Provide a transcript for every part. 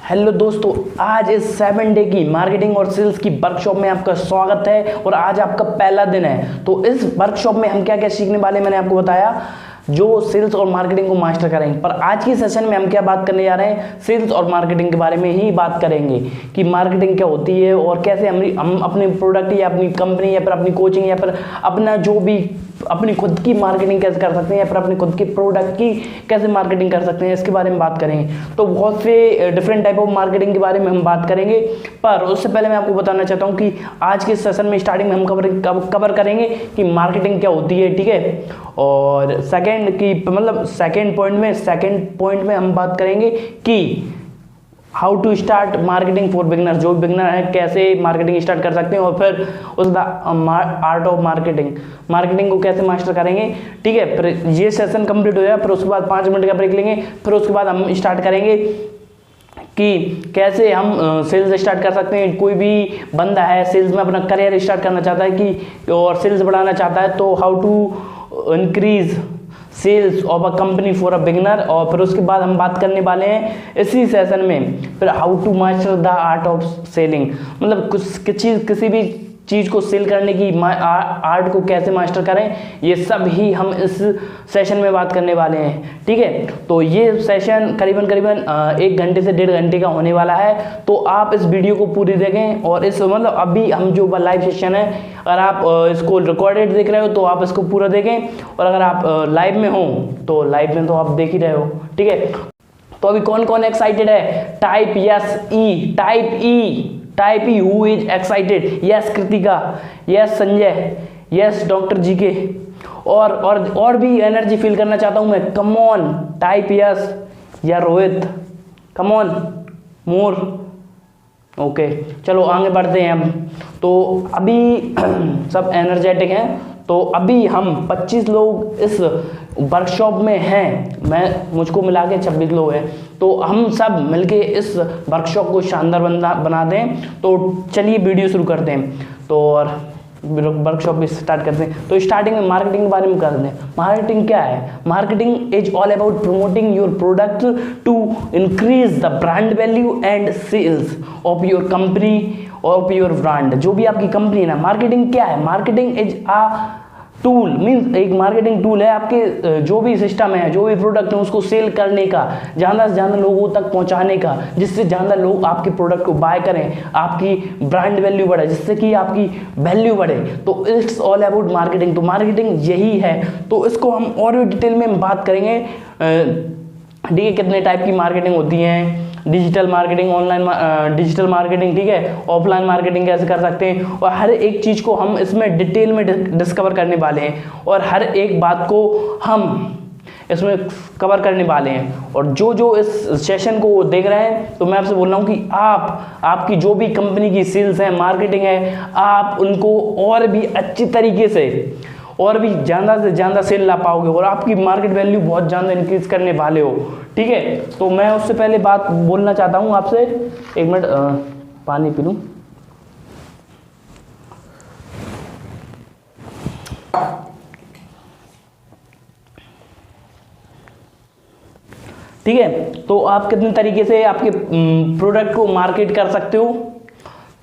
Hello दोस्तों, आज इस 7 डे की मार्केटिंग और सेल्स की वर्कशॉप में आपका स्वागत है और आज आपका पहला दिन है। तो इस वर्कशॉप में हम क्या क्या सीखने वाले हैं मैंने आपको बताया, जो सेल्स और मार्केटिंग को मास्टर करेंगे। पर आज की सेशन में हम क्या बात करने जा रहे हैं, सेल्स और मार्केटिंग के बारे में ही बात करेंगे कि मार्केटिंग क्या होती है और कैसे हम अपने प्रोडक्ट या अपनी कंपनी या फिर अपनी कोचिंग या फिर अपना जो भी अपनी खुद की मार्केटिंग कैसे कर सकते हैं या फिर अपने खुद के प्रोडक्ट की कैसे मार्केटिंग कर सकते हैं, इसके बारे में बात करेंगे। तो बहुत से डिफरेंट टाइप ऑफ मार्केटिंग के बारे में हम बात करेंगे, पर उससे पहले मैं आपको बताना चाहता हूं कि आज के सेशन में स्टार्टिंग में हम कवर करेंगे कि मार्केटिंग क्या होती है, ठीक है। और सेकेंड पॉइंट में हम बात करेंगे कि how to start marketing for beginner, जो बिगनर है कैसे मार्केटिंग स्टार्ट कर सकते हैं, और फिर उसका आर्ट ऑफ मार्केटिंग को कैसे मास्टर करेंगे, ठीक है। फिर ये सेशन कंप्लीट हो जाए, फिर उसके बाद 5 मिनट का ब्रेक लेंगे, फिर उसके बाद हम स्टार्ट करेंगे कि कैसे हम सेल्स स्टार्ट कर सकते हैं। कोई भी बंदा है सेल्स में अपना करियर स्टार्ट करना चाहता है कि और सेल्स बढ़ाना चाहता है, तो how to increase sales of a company for a beginner. और फिर उसके बाद हम बात करने वाले हैं इसी सेशन में फिर how to master the art of selling, मतलब किसी भी चीज़ को सेल करने की आर्ट को कैसे मास्टर करें, ये सब ही हम इस सेशन में बात करने वाले हैं, ठीक है। तो ये सेशन करीबन 1 घंटे से 1.5 घंटे का होने वाला है। तो आप इस वीडियो को पूरी देखें और इस अभी हम जो लाइव सेशन है, अगर आप इसको रिकॉर्डेड देख रहे हो तो आप इसको पूरा देखें, और अगर आप लाइव में हो तो लाइव में तो आप देख ही रहे हो, ठीक है। तो अभी कौन कौन एक्साइटेड है? Type E who is excited. Yes Kritika, yes Sanjay, yes doctor ji के, और भी एनर्जी फील करना चाहता हूं मैं। Come on, type yes. या Rohit, come on more. Okay, चलो आगे बढ़ते हैं हम। तो अभी सब एनर्जेटिक हैं, तो अभी हम 25 लोग इस वर्कशॉप में हैं, मुझको मिला के 26 लोग हैं। तो हम सब मिलके इस वर्कशॉप को शानदार बना दें। तो चलिए वीडियो शुरू करते हैं, तो और वर्कशॉप भी स्टार्ट करते हैं। तो स्टार्टिंग में मार्केटिंग के बारे में करते हैं। मार्केटिंग क्या है? Marketing is all about promoting your product to increase the brand value and sales of your company, of your brand. जो भी आपकी कंपनी है ना, मार्केटिंग क्या है? Marketing is a tool, means एक मार्केटिंग टूल है आपके जो भी सिस्टम है, जो भी प्रोडक्ट है उसको सेल करने का, ज़्यादा से ज़्यादा लोगों तक पहुंचाने का, जिससे ज़्यादा लोग आपके प्रोडक्ट को बाय करें, आपकी ब्रांड वैल्यू बढ़े, जिससे कि आपकी वैल्यू बढ़े। तो इट्स ऑल अबाउट मार्केटिंग। तो मार्केटिंग यही है। तो इसको हम और भी डिटेल में बात करेंगे, ठीक है। कितने टाइप की मार्केटिंग होती है, digital marketing, online digital marketing, ठीक है, ऑफलाइन मार्केटिंग कैसे कर सकते हैं, और हर एक चीज़ को हम इसमें डिटेल में डिस्कवर करने वाले हैं, और हर एक बात को हम इसमें कवर करने वाले हैं। और जो इस सेशन को देख रहे हैं, तो मैं आपसे बोल रहा हूँ कि आपकी जो भी कंपनी की सेल्स है, मार्केटिंग है, आप उनको और भी अच्छी तरीके से और भी ज़्यादा से ज़्यादा सेल ला पाओगे, और आपकी मार्केट वैल्यू बहुत ज़्यादा इंक्रीज करने वाले हो, ठीक है। तो मैं उससे पहले बात बोलना चाहता हूँ आपसे, 1 मिनट पानी पी लूँ। ठीक है, तो आप कितने तरीके से आपके प्रोडक्ट को मार्केट कर सकते हो।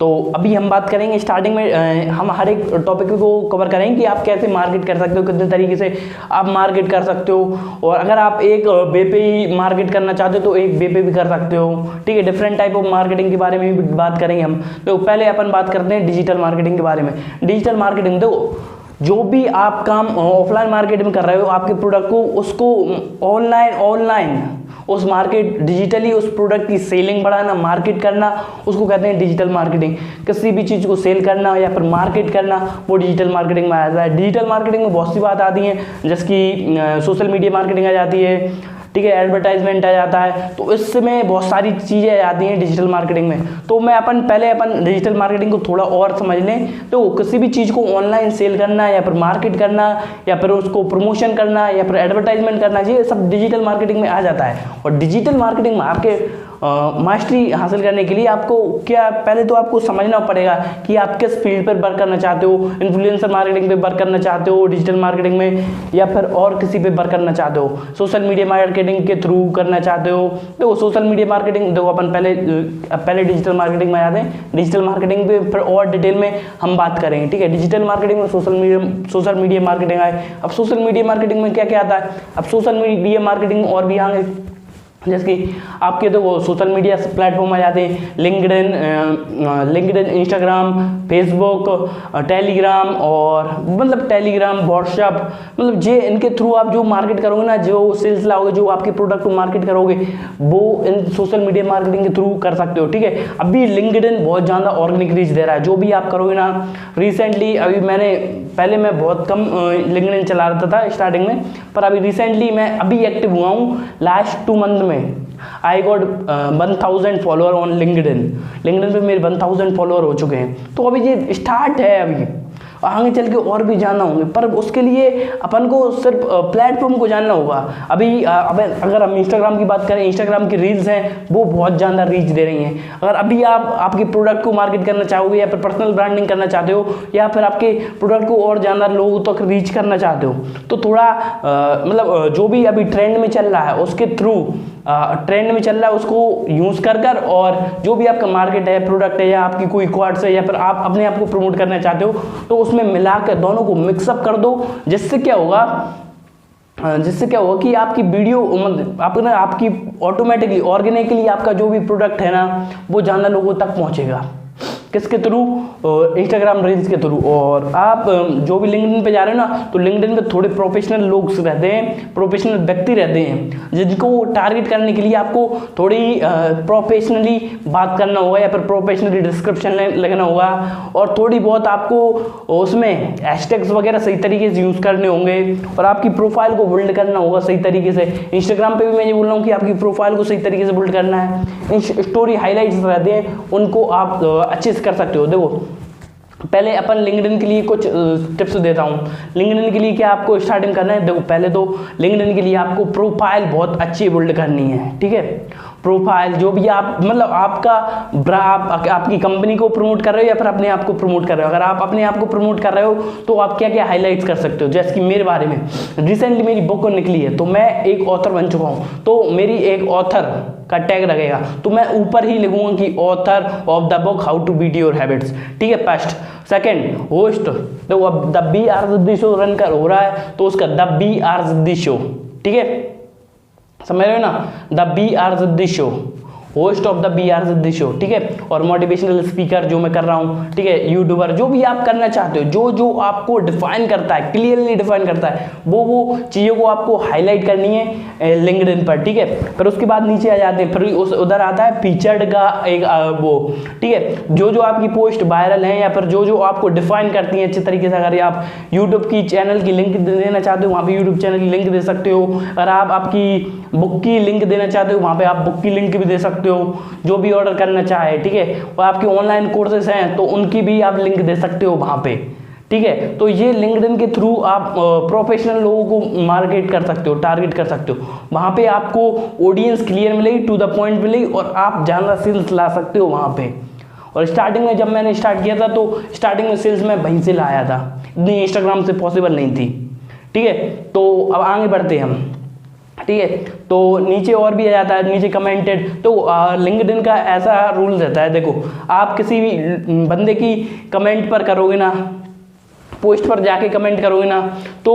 तो अभी हम बात करेंगे स्टार्टिंग में, हम हर एक टॉपिक को कवर करेंगे कि आप कैसे मार्केट कर सकते हो, कितने तरीके से आप मार्केट कर सकते हो, और अगर आप एक वे पे ही मार्केट करना चाहते हो तो एक वे पे भी कर सकते हो, ठीक है। डिफरेंट टाइप ऑफ मार्केटिंग के बारे में भी बात करेंगे हम। तो पहले अपन बात करते हैं डिजिटल मार्केटिंग के बारे में। डिजिटल मार्केटिंग, देखो जो भी आप काम ऑफलाइन मार्केट में कर रहे हो, आपके प्रोडक्ट को उसको ऑनलाइन उस मार्केट डिजिटली उस प्रोडक्ट की सेलिंग बढ़ाना, मार्केट करना, उसको कहते हैं डिजिटल मार्केटिंग। किसी भी चीज़ को सेल करना या फिर मार्केट करना, वो डिजिटल मार्केटिंग में आ जाता है। डिजिटल मार्केटिंग में बहुत सी बात आती हैं, जैसे कि सोशल मीडिया मार्केटिंग आ जाती है, ठीक है, एडवर्टाइजमेंट आ जाता है। तो इसमें बहुत सारी चीज़ें आ जाती हैं डिजिटल मार्केटिंग में। तो मैं पहले डिजिटल मार्केटिंग को थोड़ा और समझ लें। तो किसी भी चीज़ को ऑनलाइन सेल करना या फिर मार्केट करना या फिर उसको प्रमोशन करना या फिर एडवर्टाइजमेंट करना, ये सब डिजिटल मार्केटिंग में आ जाता है। और डिजिटल मार्केटिंग में आपके मास्टरी हासिल करने के लिए आपको क्या, पहले तो आपको समझना पड़ेगा कि आप किस फील्ड पर वर्क करना चाहते हो। इन्फ्लुएंसर मार्केटिंग पे वर्क करना चाहते हो, डिजिटल मार्केटिंग में, या फिर और किसी पे वर्क करना चाहते हो, सोशल मीडिया मार्केटिंग के थ्रू करना चाहते हो। देखो सोशल मीडिया मार्केटिंग, देखो अपन पहले डिजिटल मार्केटिंग में आते हैं। डिजिटल मार्केटिंग पे फिर और डिटेल में हम बात करेंगे, ठीक है। डिजिटल मार्केटिंग में सोशल मीडिया मार्केटिंग आए। अब सोशल मीडिया मार्केटिंग में क्या क्या आता है, अब सोशल मीडिया मार्केटिंग और भी आगे, जैसे कि आपके तो वो सोशल मीडिया प्लेटफॉर्म आ जाते हैं, लिंक्डइन, इंस्टाग्राम, फेसबुक, टेलीग्राम, और मतलब टेलीग्राम, व्हाट्सएप, मतलब जे इनके थ्रू आप जो मार्केट करोगे ना, जो सेल्स लाओगे, जो आपके प्रोडक्ट को मार्केट करोगे, वो इन सोशल मीडिया मार्केटिंग के थ्रू कर सकते हो, ठीक है। अभी लिंक्डइन बहुत ज़्यादा ऑर्गेनिक रीच दे रहा है, जो भी आप करोगे ना। रिसेंटली अभी पहले मैं बहुत कम लिंक्डइन चला रहा था स्टार्टिंग में, पर अभी रिसेंटली मैं अभी एक्टिव हुआ हूँ लास्ट 2 मंथ में। I got 1000 follower on LinkedIn पे मेरे 1000 फॉलोअर हो चुके हैं। तो अभी ये स्टार्ट है, अभी आगे चल के और भी जानना होंगे, पर उसके लिए अपन को सिर्फ प्लेटफॉर्म को जानना होगा। अभी अगर हम इंस्टाग्राम की बात करें, इंस्टाग्राम की रील्स हैं वो बहुत ज़्यादा रीच दे रही हैं। अगर अभी आप आपके प्रोडक्ट को मार्केट करना चाहोगे, या फिर पर्सनल ब्रांडिंग करना चाहते हो, या फिर आपके प्रोडक्ट को और ज़्यादा लोगों तक रीच करना चाहते हो, तो थोड़ा मतलब जो भी अभी ट्रेंड में चल रहा है उसके थ्रू, ट्रेंड में चल रहा है उसको यूज़ कर और जो भी आपका मार्केट है, प्रोडक्ट है, या आपकी कोई क्वार्ट्स है, या फिर आप अपने आप को प्रमोट करना चाहते हो, तो उसमें मिलाकर दोनों को मिक्सअप कर दो। जिससे क्या होगा कि आपकी वीडियो मतलब आपकी ऑटोमेटिकली ऑर्गेनिकली आपका जो भी प्रोडक्ट है ना, वो ज़्यादा लोगों तक पहुंचेगा। किसके थ्रू? इंस्टाग्राम रील्स के थ्रू। और आप जो भी लिंक्डइन पे जा रहे हो ना, तो लिंक्डइन पे थोड़े प्रोफेशनल लोग रहते हैं, प्रोफेशनल व्यक्ति रहते हैं, जिनको टारगेट करने के लिए आपको थोड़ी प्रोफेशनली बात करना होगा, या फिर प्रोफेशनली डिस्क्रिप्शन लगना होगा, और थोड़ी बहुत आपको उसमें हैशटैग्स वगैरह सही तरीके से यूज़ करने होंगे, और आपकी प्रोफाइल को बिल्ड करना होगा सही तरीके से। इंस्टाग्राम पे भी मैं ये बोल रहा हूँ कि आपकी प्रोफाइल को सही तरीके से बिल्ड करना है। स्टोरी हाईलाइट्स रहते हैं, उनको आप अच्छे कर सकते हो। देखो पहले अपन लिंक्डइन के लिए कुछ टिप्स देता हूँ। लिंक्डइन के लिए क्या आपको स्टार्टिंग करना है, देखो पहले तो लिंक्डइन के लिए आपको प्रोफाइल बहुत अच्छी बिल्ड करनी है, ठीक है। प्रोफाइल जो भी आप मतलब आपकी कंपनी को प्रमोट कर रहे हो, या फिर अपने आप को प्रमोट कर रहे हो। अगर आप अपने आप को प्रमोट कर रहे हो तो आप क्या क्या हाईलाइट्स कर सकते हो। जैसे कि मेरे बारे में रिसेंटली मेरी बुक निकली है, तो मैं एक ऑथर बन चुका हूँ, तो मेरी एक ऑथर का टैग लगेगा, तो मैं ऊपर ही लिखूंगा कि author of the book how to beat your habits, ठीक है। फर्स्ट, सेकंड, होस्ट, देखो अब the B R the show run कर हो रहा है, तो उसका the B R the show, ठीक है, समझ रहे हो ना, the B R the show, host of the B R the show, ठीक है। और मोटिवेशनल स्पीकर जो मैं कर रहा हूँ, ठीक है, यूट्यूबर, जो भी आप करना चाहते हो, जो जो आपको डिफाइन करता है, क्लियरली डिफाइन करता है, वो चीज़ों को आपको हाईलाइट करनी है लिंक्डइन पर, ठीक है। फिर उसके बाद नीचे आ जाते हैं, फिर उधर आता है फीचर्ड का एक वो, ठीक है, जो जो आपकी पोस्ट वायरल हैं, या फिर जो जो आपको डिफाइन करती हैं अच्छे तरीके से। अगर आप यूट्यूब की चैनल की लिंक देना चाहते हो, वहाँ पर यूट्यूब चैनल की लिंक दे सकते हो। अगर आप आपकी बुक की लिंक देना चाहते हो, वहाँ पे आप बुक की लिंक भी दे सकते हो, जो भी ऑर्डर करना चाहे, ठीक है। और आपके ऑनलाइन कोर्सेज हैं तो उनकी भी आप लिंक दे सकते हो वहाँ पे, ठीक है। तो ये लिंक्डइन के थ्रू आप प्रोफेशनल लोगों को मार्केट कर सकते हो, टारगेट कर सकते हो। वहाँ पे आपको ऑडियंस क्लियर मिलेगी, टू द पॉइंट मिलेगी, और आप ज़्यादा सेल्स ला सकते हो वहाँ पे। और स्टार्टिंग में जब मैंने स्टार्ट किया था, तो स्टार्टिंग में सेल्स मैं वहीं से लाया था, इतनी इंस्टाग्राम से पॉसिबल नहीं थी, ठीक है। तो अब आगे बढ़ते हैं हम, ठीक है। तो नीचे और भी आ जाता है, नीचे कमेंटेड। तो लिंक्डइन का ऐसा रूल रहता है, देखो आप किसी भी बंदे की कमेंट पर करोगे ना, पोस्ट पर जाके कमेंट करोगे ना, तो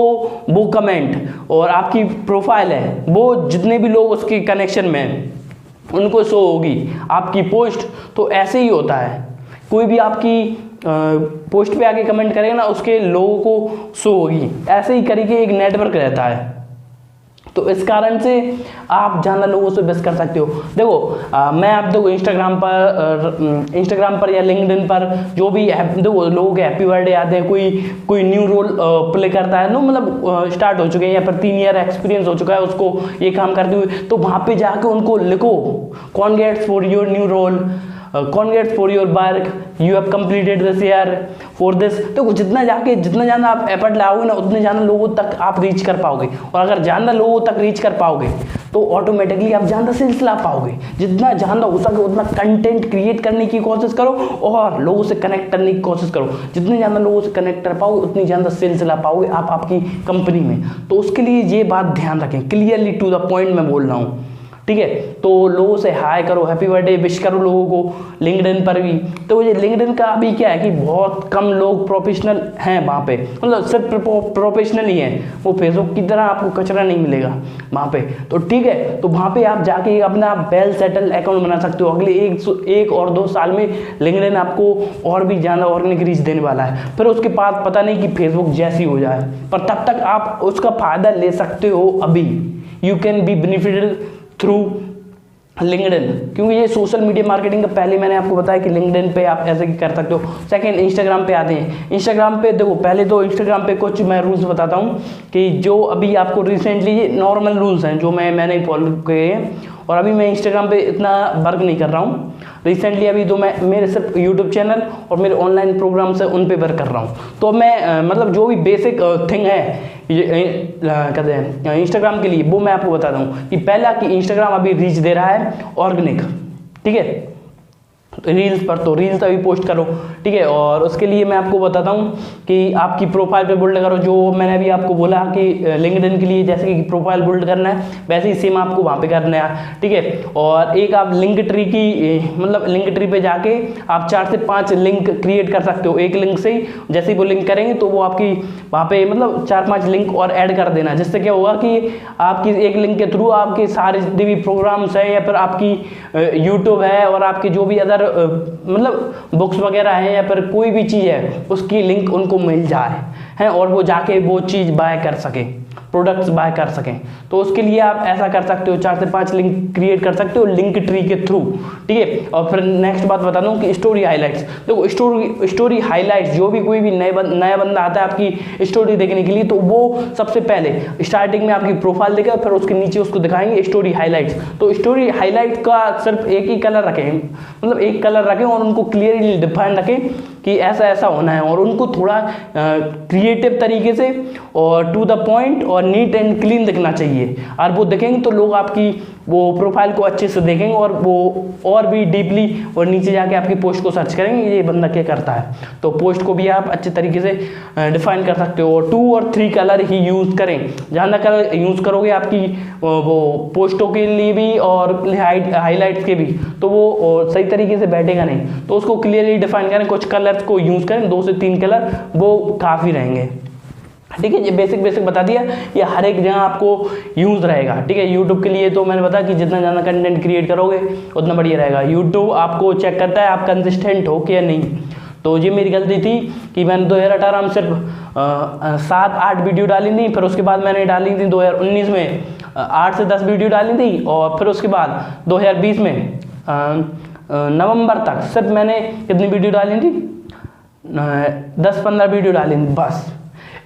वो कमेंट और आपकी प्रोफाइल है, वो जितने भी लोग उसके कनेक्शन में हैं उनको शो होगी आपकी पोस्ट। तो ऐसे ही होता है, कोई भी आपकी पोस्ट पे आके कमेंट करेगा ना, उसके लोगों को शो होगी। ऐसे ही करके एक नेटवर्क रहता है, तो इस कारण से आप ज़्यादा लोगों से बेस कर सकते हो। देखो मैं आप देखो इंस्टाग्राम पर या लिंक्डइन पर जो भी देखो लोगों के हैप्पी बर्थडे आते हैं, कोई न्यू रोल प्ले करता है, नो मतलब स्टार्ट हो चुके हैं, या फिर 3 ईयर एक्सपीरियंस हो चुका है उसको ये काम करते हुए, तो वहाँ पे जाके उनको लिखो congrats for your new role, congrats for your work, you have completed this year for this. तो जितना ज़्यादा आप एफर्ट लाओगे ना, उतने ज़्यादा लोगों तक आप रीच कर पाओगे। और अगर ज़्यादा लोगों तक रीच कर पाओगे तो ऑटोमेटिकली आप ज़्यादा सेल्स ला पाओगे। जितना ज़्यादा हो सके उतना कंटेंट क्रिएट करने की कोशिश करो और लोगों से कनेक्ट करने की कोशिश करो। जितने ज़्यादा लोगों से कनेक्ट कर पाओगे उतनी ज़्यादा सेल्स ला पाओगे आप आपकी कंपनी में। तो उसके लिए ये बात ध्यान रखें, क्लियरली टू द पॉइंट मैं बोल रहा हूँ, ठीक है। तो लोगों से हाय करो, हैप्पी बर्थडे विश करो लोगों को लिंक्डइन पर भी। तो ये लिंक्डइन का अभी क्या है कि बहुत कम लोग प्रोफेशनल हैं वहाँ पे, मतलब सिर्फ प्रोफेशनल ही हैं, वो फेसबुक की तरह आपको कचरा नहीं मिलेगा वहाँ पे। तो ठीक है, तो वहाँ पे आप जाके अपना वेल सेटल अकाउंट बना सकते हो। अगले एक और 2 साल में लिंक्डइन आपको और भी ज़्यादा ऑर्गेनिक रीच देने वाला है। फिर उसके बाद पता नहीं कि फेसबुक जैसी हो जाए, पर तब तक आप उसका फ़ायदा ले सकते हो। अभी you can be benefited through LinkedIn, क्योंकि ये सोशल मीडिया मार्केटिंग का पहले मैंने आपको बताया कि लिंक्डइन पे आप ऐसे कर सकते हो। सेकंड, इंस्टाग्राम पे आते हैं। इंस्टाग्राम पे देखो, पहले तो इंस्टाग्राम पे कुछ मैं रूल्स बताता हूँ कि जो अभी आपको रिसेंटली ये नॉर्मल रूल्स हैं जो मैंने फॉलो किए हैं, और अभी मैं इंस्टाग्राम पे इतना वर्क नहीं कर रहा हूँ रिसेंटली। अभी तो मैं मेरे सिर्फ यूट्यूब चैनल और मेरे ऑनलाइन प्रोग्राम्स है उन पे वर्क कर रहा हूँ। तो मैं मतलब जो भी बेसिक थिंग है कहते हैं इंस्टाग्राम के लिए, वो मैं आपको बताता हूँ कि पहला कि इंस्टाग्राम अभी रीच दे रहा है ऑर्गेनिक, ठीक है, रील्स पर। तो रील्स अभी पोस्ट करो, ठीक है। और उसके लिए मैं आपको बताता हूँ कि आपकी प्रोफाइल पे बिल्ड करो, जो मैंने अभी आपको बोला कि लिंक्डइन के लिए जैसे कि प्रोफाइल बिल्ड करना है वैसे ही सेम आपको वहाँ पे करना है, ठीक है। और एक आप लिंक ट्री की मतलब लिंक ट्री पे जाके आप 4 से 5 लिंक क्रिएट कर सकते हो एक लिंक से ही। जैसे ही वो लिंक करेंगे तो वो आपकी वहाँ पे मतलब 4-5 लिंक और ऐड कर देना, जिससे क्या होगा कि आपकी एक लिंक के थ्रू आपके सारे जितने भी प्रोग्राम्स हैं या फिर आपकी यूट्यूब है और आपकी जो भी अदर मतलब बुक्स वगैरह हैं या फिर कोई भी चीज़ है उसकी लिंक उनको मिल जाए हैं और वो जाके वो चीज़ बाय कर सके, प्रोडक्ट्स बाय कर सकें। तो उसके लिए आप ऐसा कर सकते हो, 4 से 5 लिंक क्रिएट कर सकते हो लिंक ट्री के थ्रू, ठीक है। और फिर नेक्स्ट बात बता दूं कि स्टोरी हाइलाइट्स। देखो स्टोरी हाइलाइट्स, जो भी कोई भी नया बंदा आता है आपकी स्टोरी देखने के लिए, तो वो सबसे पहले स्टार्टिंग में आपकी प्रोफाइल देखेगा, फिर उसके नीचे उसको दिखाएंगे स्टोरी हाइलाइट्स। तो स्टोरी हाइलाइट्स का सिर्फ एक ही कलर रखें, मतलब एक कलर रखें और उनको क्लियरली डिफाइन रखें कि ऐसा ऐसा होना है, और उनको थोड़ा क्रिएटिव तरीके से और टू द पॉइंट और नीट एंड क्लीन दिखना चाहिए। और वो देखेंगे तो लोग आपकी वो प्रोफाइल को अच्छे से देखेंगे और वो और भी डीपली और नीचे जाके आपकी पोस्ट को सर्च करेंगे ये बंदा क्या करता है। तो पोस्ट को भी आप अच्छे तरीके से डिफाइन कर सकते हो। और 2 और 3 कलर ही यूज़ करें, ज़्यादा कलर यूज़ करोगे आपकी वो पोस्टों के लिए भी और हाईलाइट्स के भी, तो वो सही तरीके से बैठेगा नहीं। तो उसको क्लियरली डिफाइन करें, कुछ कलर्स को यूज़ करें, 2 से 3 कलर वो काफ़ी रहेंगे, ठीक है। ये बेसिक बता दिया, ये हर एक जगह आपको यूज़ रहेगा, ठीक है। यूट्यूब के लिए तो मैंने बताया कि जितना ज़्यादा कंटेंट क्रिएट करोगे उतना बढ़िया रहेगा। यूट्यूब आपको चेक करता है आप कंसिस्टेंट हो क्या नहीं। तो ये मेरी गलती थी कि मैंने 2018 में सिर्फ 7-8 वीडियो डाली थी, फिर उसके बाद मैंने डाली थी 2019 में 8 से 10 वीडियो डाली थी, और फिर उसके बाद 2020 में नवंबर तक सिर्फ मैंने कितनी वीडियो डाली थी, 10-15 वीडियो डाली थी बस।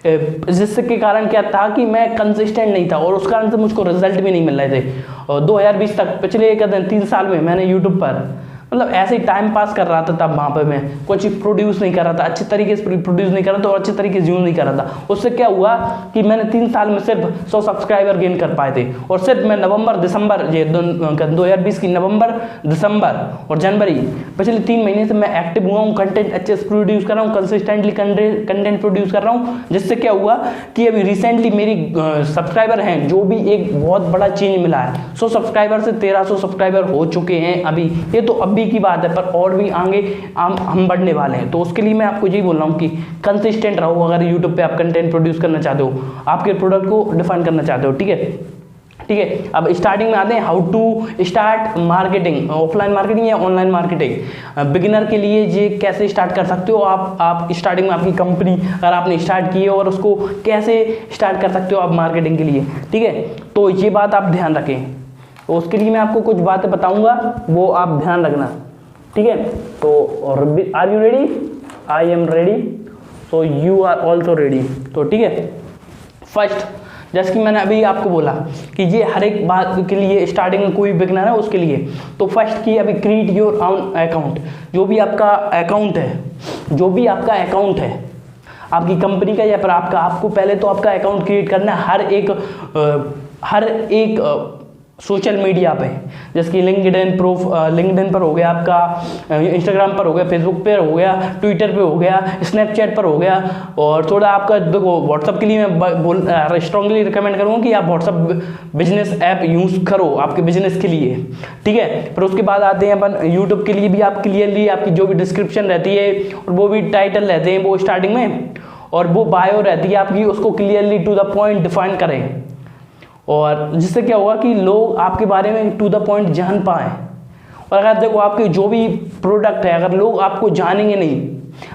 जिसके कारण क्या था कि मैं कंसिस्टेंट नहीं था और उस कारण से मुझको रिजल्ट भी नहीं मिल रहे थे। और 2020 तक पिछले 3 साल में मैंने यूट्यूब पर मतलब ऐसे ही टाइम पास कर रहा था, तब वहाँ पर मैं कुछ प्रोड्यूस नहीं कर रहा था, अच्छे तरीके से प्रोड्यूस नहीं कर रहा था और अच्छे तरीके से यूज़ नहीं कर रहा था। उससे क्या हुआ कि मैंने 3 साल में सिर्फ 100 सब्सक्राइबर गेन कर पाए थे। और सिर्फ मैं नवंबर दिसंबर 2020 की नवंबर दिसंबर और जनवरी पिछले 3 महीने से मैं एक्टिव हुआ हूँ, कंटेंट अच्छे से प्रोड्यूस कर रहा हूँ, कंसिस्टेंटली कंटेंट प्रोड्यूस कर रहा हूँ। जिससे क्या हुआ कि अभी रिसेंटली मेरी सब्सक्राइबर हैं जो भी एक बहुत बड़ा चेंज मिला है, 100 सब्सक्राइबर से 1300 सब्सक्राइबर हो चुके हैं अभी। ये तो अभी की बात है, पर और भी आगे हम बढ़ने वाले हैं। तो उसके लिए मैं आपको यही बोल रहा हूँ कि कंसिस्टेंट रहो। अगर यूट्यूब पे आप कंटेंट प्रोड्यूस करना चाहते हो, आपके प्रोडक्ट को डिफाइन करना चाहते हो, ठीक है, ठीक है। अब स्टार्टिंग में आते हैं how to start marketing, offline marketing या ऑनलाइन मार्केटिंग। बिगिनर के लिए ये कैसे स्टार्ट कर सकते हो आप स्टार्टिंग में आपकी कंपनी अगर आपने स्टार्ट की है और उसको कैसे स्टार्ट कर सकते हो आप मार्केटिंग के लिए, ठीक है। तो ये बात आप ध्यान रखें। तो उसके लिए मैं आपको कुछ बातें बताऊंगा, वो आप ध्यान रखना, ठीक है। तो are you ready? I am ready, so you are also ready. तो ठीक है, फर्स्ट जैसे कि मैंने अभी आपको बोला कि ये हर एक बात के लिए स्टार्टिंग में कोई बिगनर है उसके लिए। तो फर्स्ट की अभी क्रिएट योर ओन अकाउंट। जो भी आपका अकाउंट है आपकी कंपनी का या फिर आपको पहले तो आपका अकाउंट क्रिएट करना है। हर एक सोशल मीडिया पे, जैसे कि लिंक्डइन पर हो गया आपका, इंस्टाग्राम पर हो गया, फेसबुक पे हो गया, ट्विटर पे हो गया, स्नैपचैट पर हो गया। और थोड़ा आपका देखो व्हाट्सअप के लिए मैं स्ट्रांगली रिकमेंड करूँगा कि आप व्हाट्सअप बिजनेस ऐप यूज़ करो आपके बिजनेस के लिए, ठीक है। फिर उसके बाद आते हैं अपन यूट्यूब के लिए भी, आप क्लियरली आपकी जो भी डिस्क्रिप्शन रहती है और वो भी टाइटल रहते हैं वो स्टार्टिंग में, और वो बायो रहती है आपकी, उसको clearly to the point define करें, और जिससे क्या होगा कि लोग आपके बारे में टू द पॉइंट जान पाएँ। और अगर देखो आपके जो भी प्रोडक्ट है, अगर लोग आपको जानेंगे नहीं,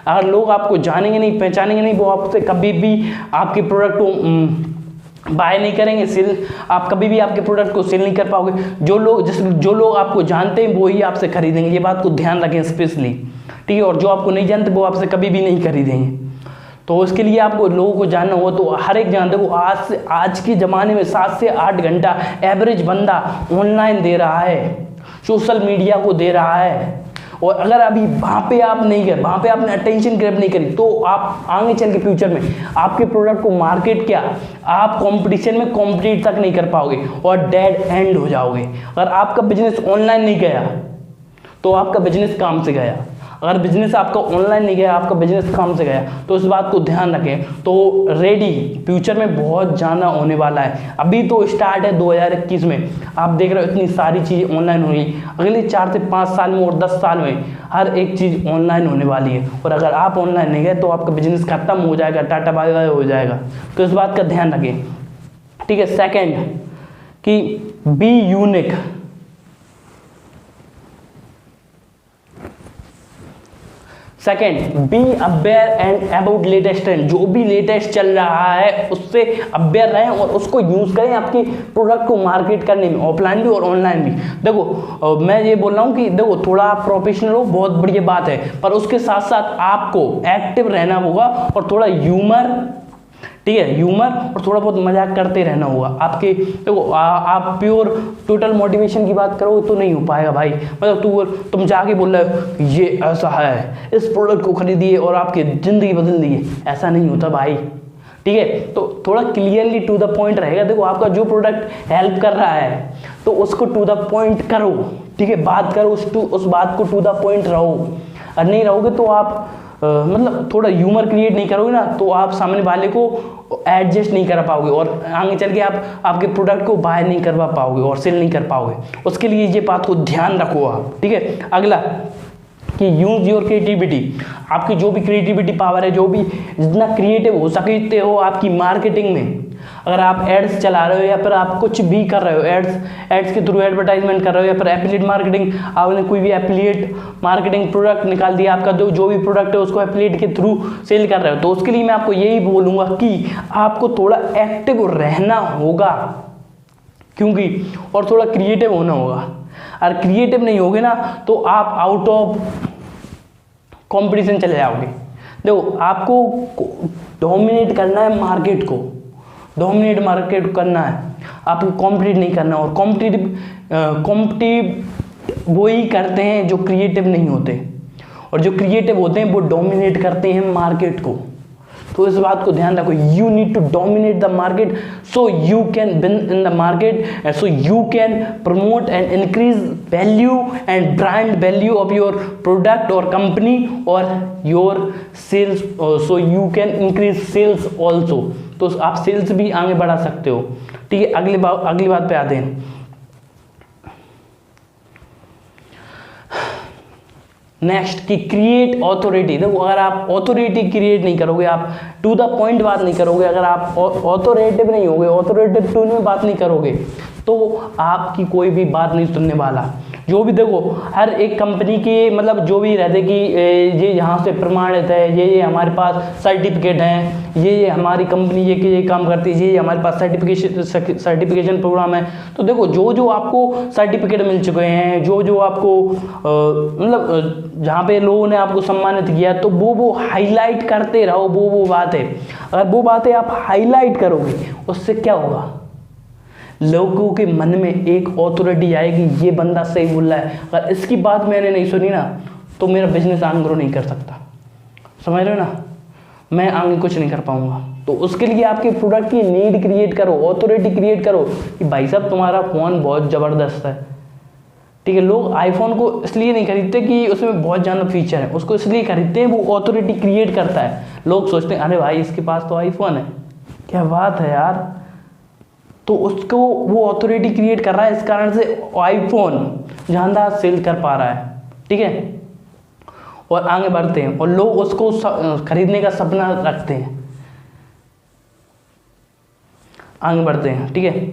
अगर लोग आपको जानेंगे नहीं, पहचानेंगे नहीं, वो आपसे कभी भी आपके प्रोडक्ट को बाय नहीं करेंगे, सेल, आप कभी भी आपके प्रोडक्ट को सेल नहीं कर पाओगे। जो लोग आपको जानते हैं वो ही आपसे खरीदेंगे, ये बात को ध्यान रखें स्पेशली, ठीक है। और जो आपको नहीं जानते वो आपसे कभी भी नहीं खरीदेंगे। तो उसके लिए आपको लोगों को जानना हो तो हर एक जानते हो, आज के ज़माने में 7 से 8 घंटा एवरेज बंदा ऑनलाइन दे रहा है, सोशल मीडिया को दे रहा है। और अगर अभी वहाँ पे आप नहीं गए, वहाँ पे आपने अटेंशन ग्रैब नहीं करी, तो आप आगे चल के फ्यूचर में आपके प्रोडक्ट को मार्केट क्या, आप कंपटीशन में कॉम्पिटिट तक नहीं कर पाओगे और डेड एंड हो जाओगे। अगर आपका बिजनेस ऑनलाइन नहीं गया तो आपका बिजनेस काम से गया, अगर बिजनेस आपका ऑनलाइन नहीं गया आपका बिजनेस काम से गया। तो इस बात को ध्यान रखें। तो रेडी, फ्यूचर में बहुत ज़्यादा होने वाला है। अभी तो स्टार्ट है 2021 में, आप देख रहे हो इतनी सारी चीज़ें ऑनलाइन होंगी। अगले 4 से 5 साल में और 10 साल में हर एक चीज़ ऑनलाइन होने वाली है। और अगर आप ऑनलाइन नहीं गए तो आपका बिजनेस खत्म हो जाएगा, टाटा बाय बाय हो जाएगा। तो इस बात का ध्यान रखें, ठीक है। सेकेंड कि be unique, second be aware and about latest trend, जो भी लेटेस्ट चल रहा है उससे अवेयर रहें और उसको यूज़ करें आपके प्रोडक्ट को मार्केट करने में, ऑफलाइन भी और ऑनलाइन भी। देखो मैं ये बोल रहा हूँ कि देखो थोड़ा आप प्रोफेशनल हो, बहुत बढ़िया बात है, पर उसके साथ साथ आपको एक्टिव रहना होगा और थोड़ा ह्यूमर, ठीक है, ह्यूमर और थोड़ा बहुत मजाक करते रहना होगा आपके। देखो आप प्योर टोटल मोटिवेशन की बात करो तो नहीं हो पाएगा भाई। मतलब तुम जाके बोल रहे हो ये ऐसा है, इस प्रोडक्ट को खरीदिए और आपकी ज़िंदगी बदल दिए, ऐसा नहीं होता भाई, ठीक है। तो थोड़ा क्लियरली टू द पॉइंट रहेगा। देखो आपका जो प्रोडक्ट हेल्प कर रहा है तो उसको टू द पॉइंट करो, ठीक है, बात करो, उस बात को टू द पॉइंट रहो। और नहीं रहोगे तो आप मतलब थोड़ा ह्यूमर क्रिएट नहीं करोगे ना, तो आप सामने वाले को एडजस्ट नहीं कर पाओगे और आगे चल के आप आपके प्रोडक्ट को बाय नहीं करवा पाओगे और सेल नहीं कर पाओगे। उसके लिए ये बात को ध्यान रखो आप, ठीक है। अगला कि यूज योर क्रिएटिविटी, आपकी जो भी क्रिएटिविटी पावर है, जो भी जितना क्रिएटिव हो सकते हो आपकी मार्केटिंग में। अगर आप एड्स चला रहे हो या फिर आप कुछ भी कर रहे हो, एड्स के थ्रू एडवर्टाइजमेंट कर रहे हो या फिर एफिलिएट मार्केटिंग, आपने कोई भी एफिलिएट मार्केटिंग प्रोडक्ट निकाल दिया, आपका जो भी प्रोडक्ट है उसको एफिलिएट के थ्रू सेल कर रहे हो, तो उसके लिए मैं आपको यही बोलूँगा कि आपको थोड़ा एक्टिव रहना होगा, क्योंकि और थोड़ा क्रिएटिव होना होगा। और क्रिएटिव नहीं होगे ना तो आप आउट ऑफ कंपटीशन चले जाओगे। देखो आपको डोमिनेट करना है मार्केट को, डोमिनेट मार्केट करना है, आपको कॉम्पिटिट नहीं करना। और कॉम्पिटिटिव वो ही करते हैं जो क्रिएटिव नहीं होते, और जो क्रिएटिव होते हैं वो डोमिनेट करते हैं मार्केट को। तो इस बात को ध्यान रखो, you need to dominate the market so you can win in the market, so you can promote and increase value and brand value of your product और कंपनी और your sales, so you can increase sales also. तो आप sales भी आगे बढ़ा सकते हो, ठीक है। अगली बात पे आते हैं। नेक्स्ट कि क्रिएट ऑथोरिटी। देखो अगर आप ऑथोरिटी क्रिएट नहीं करोगे, आप टू द पॉइंट बात नहीं करोगे, अगर आप ऑथोरेटिव नहीं होगे, ऑथोरेटिव टोन में बात नहीं करोगे, तो आपकी कोई भी बात नहीं सुनने वाला। जो भी देखो हर एक कंपनी के मतलब जो भी रहते कि ये यहाँ से प्रमाणित है, ये हमारे पास सर्टिफिकेट हैं, ये हमारी कंपनी ये काम करती है, ये हमारे पास सर्टिफिकेशन प्रोग्राम है। तो देखो जो आपको सर्टिफिकेट मिल चुके हैं, जो आपको मतलब जहाँ पे लोगों ने आपको सम्मानित किया, तो वो हाईलाइट करते रहो, वो बात है। अगर वो बातें आप हाईलाइट करोगे उससे क्या होगा, लोगों के मन में एक ऑथोरिटी आएगी, ये बंदा सही बोल रहा है, अगर इसकी बात मैंने नहीं सुनी ना तो मेरा बिजनेस आगे ग्रो नहीं कर सकता। समझ रहे हो ना, मैं आगे कुछ नहीं कर पाऊंगा। तो उसके लिए आपके प्रोडक्ट की नीड क्रिएट करो, ऑथोरिटी क्रिएट करो कि भाई साहब तुम्हारा फ़ोन बहुत ज़बरदस्त है। ठीक है, लोग आईफोन को इसलिए नहीं खरीदते कि उसमें बहुत ज़्यादा फीचर है, उसको इसलिए खरीदते हैं वो ऑथोरिटी क्रिएट करता है। लोग सोचते हैं अरे भाई इसके पास तो आईफोन है, क्या बात है यार, तो उसको वो ऑथोरिटी क्रिएट कर रहा है, इस कारण से आईफोन ज़्यादा सेल कर पा रहा है। ठीक है, और आगे बढ़ते हैं और लोग उसको खरीदने का सपना रखते हैं। आगे बढ़ते हैं। ठीक है,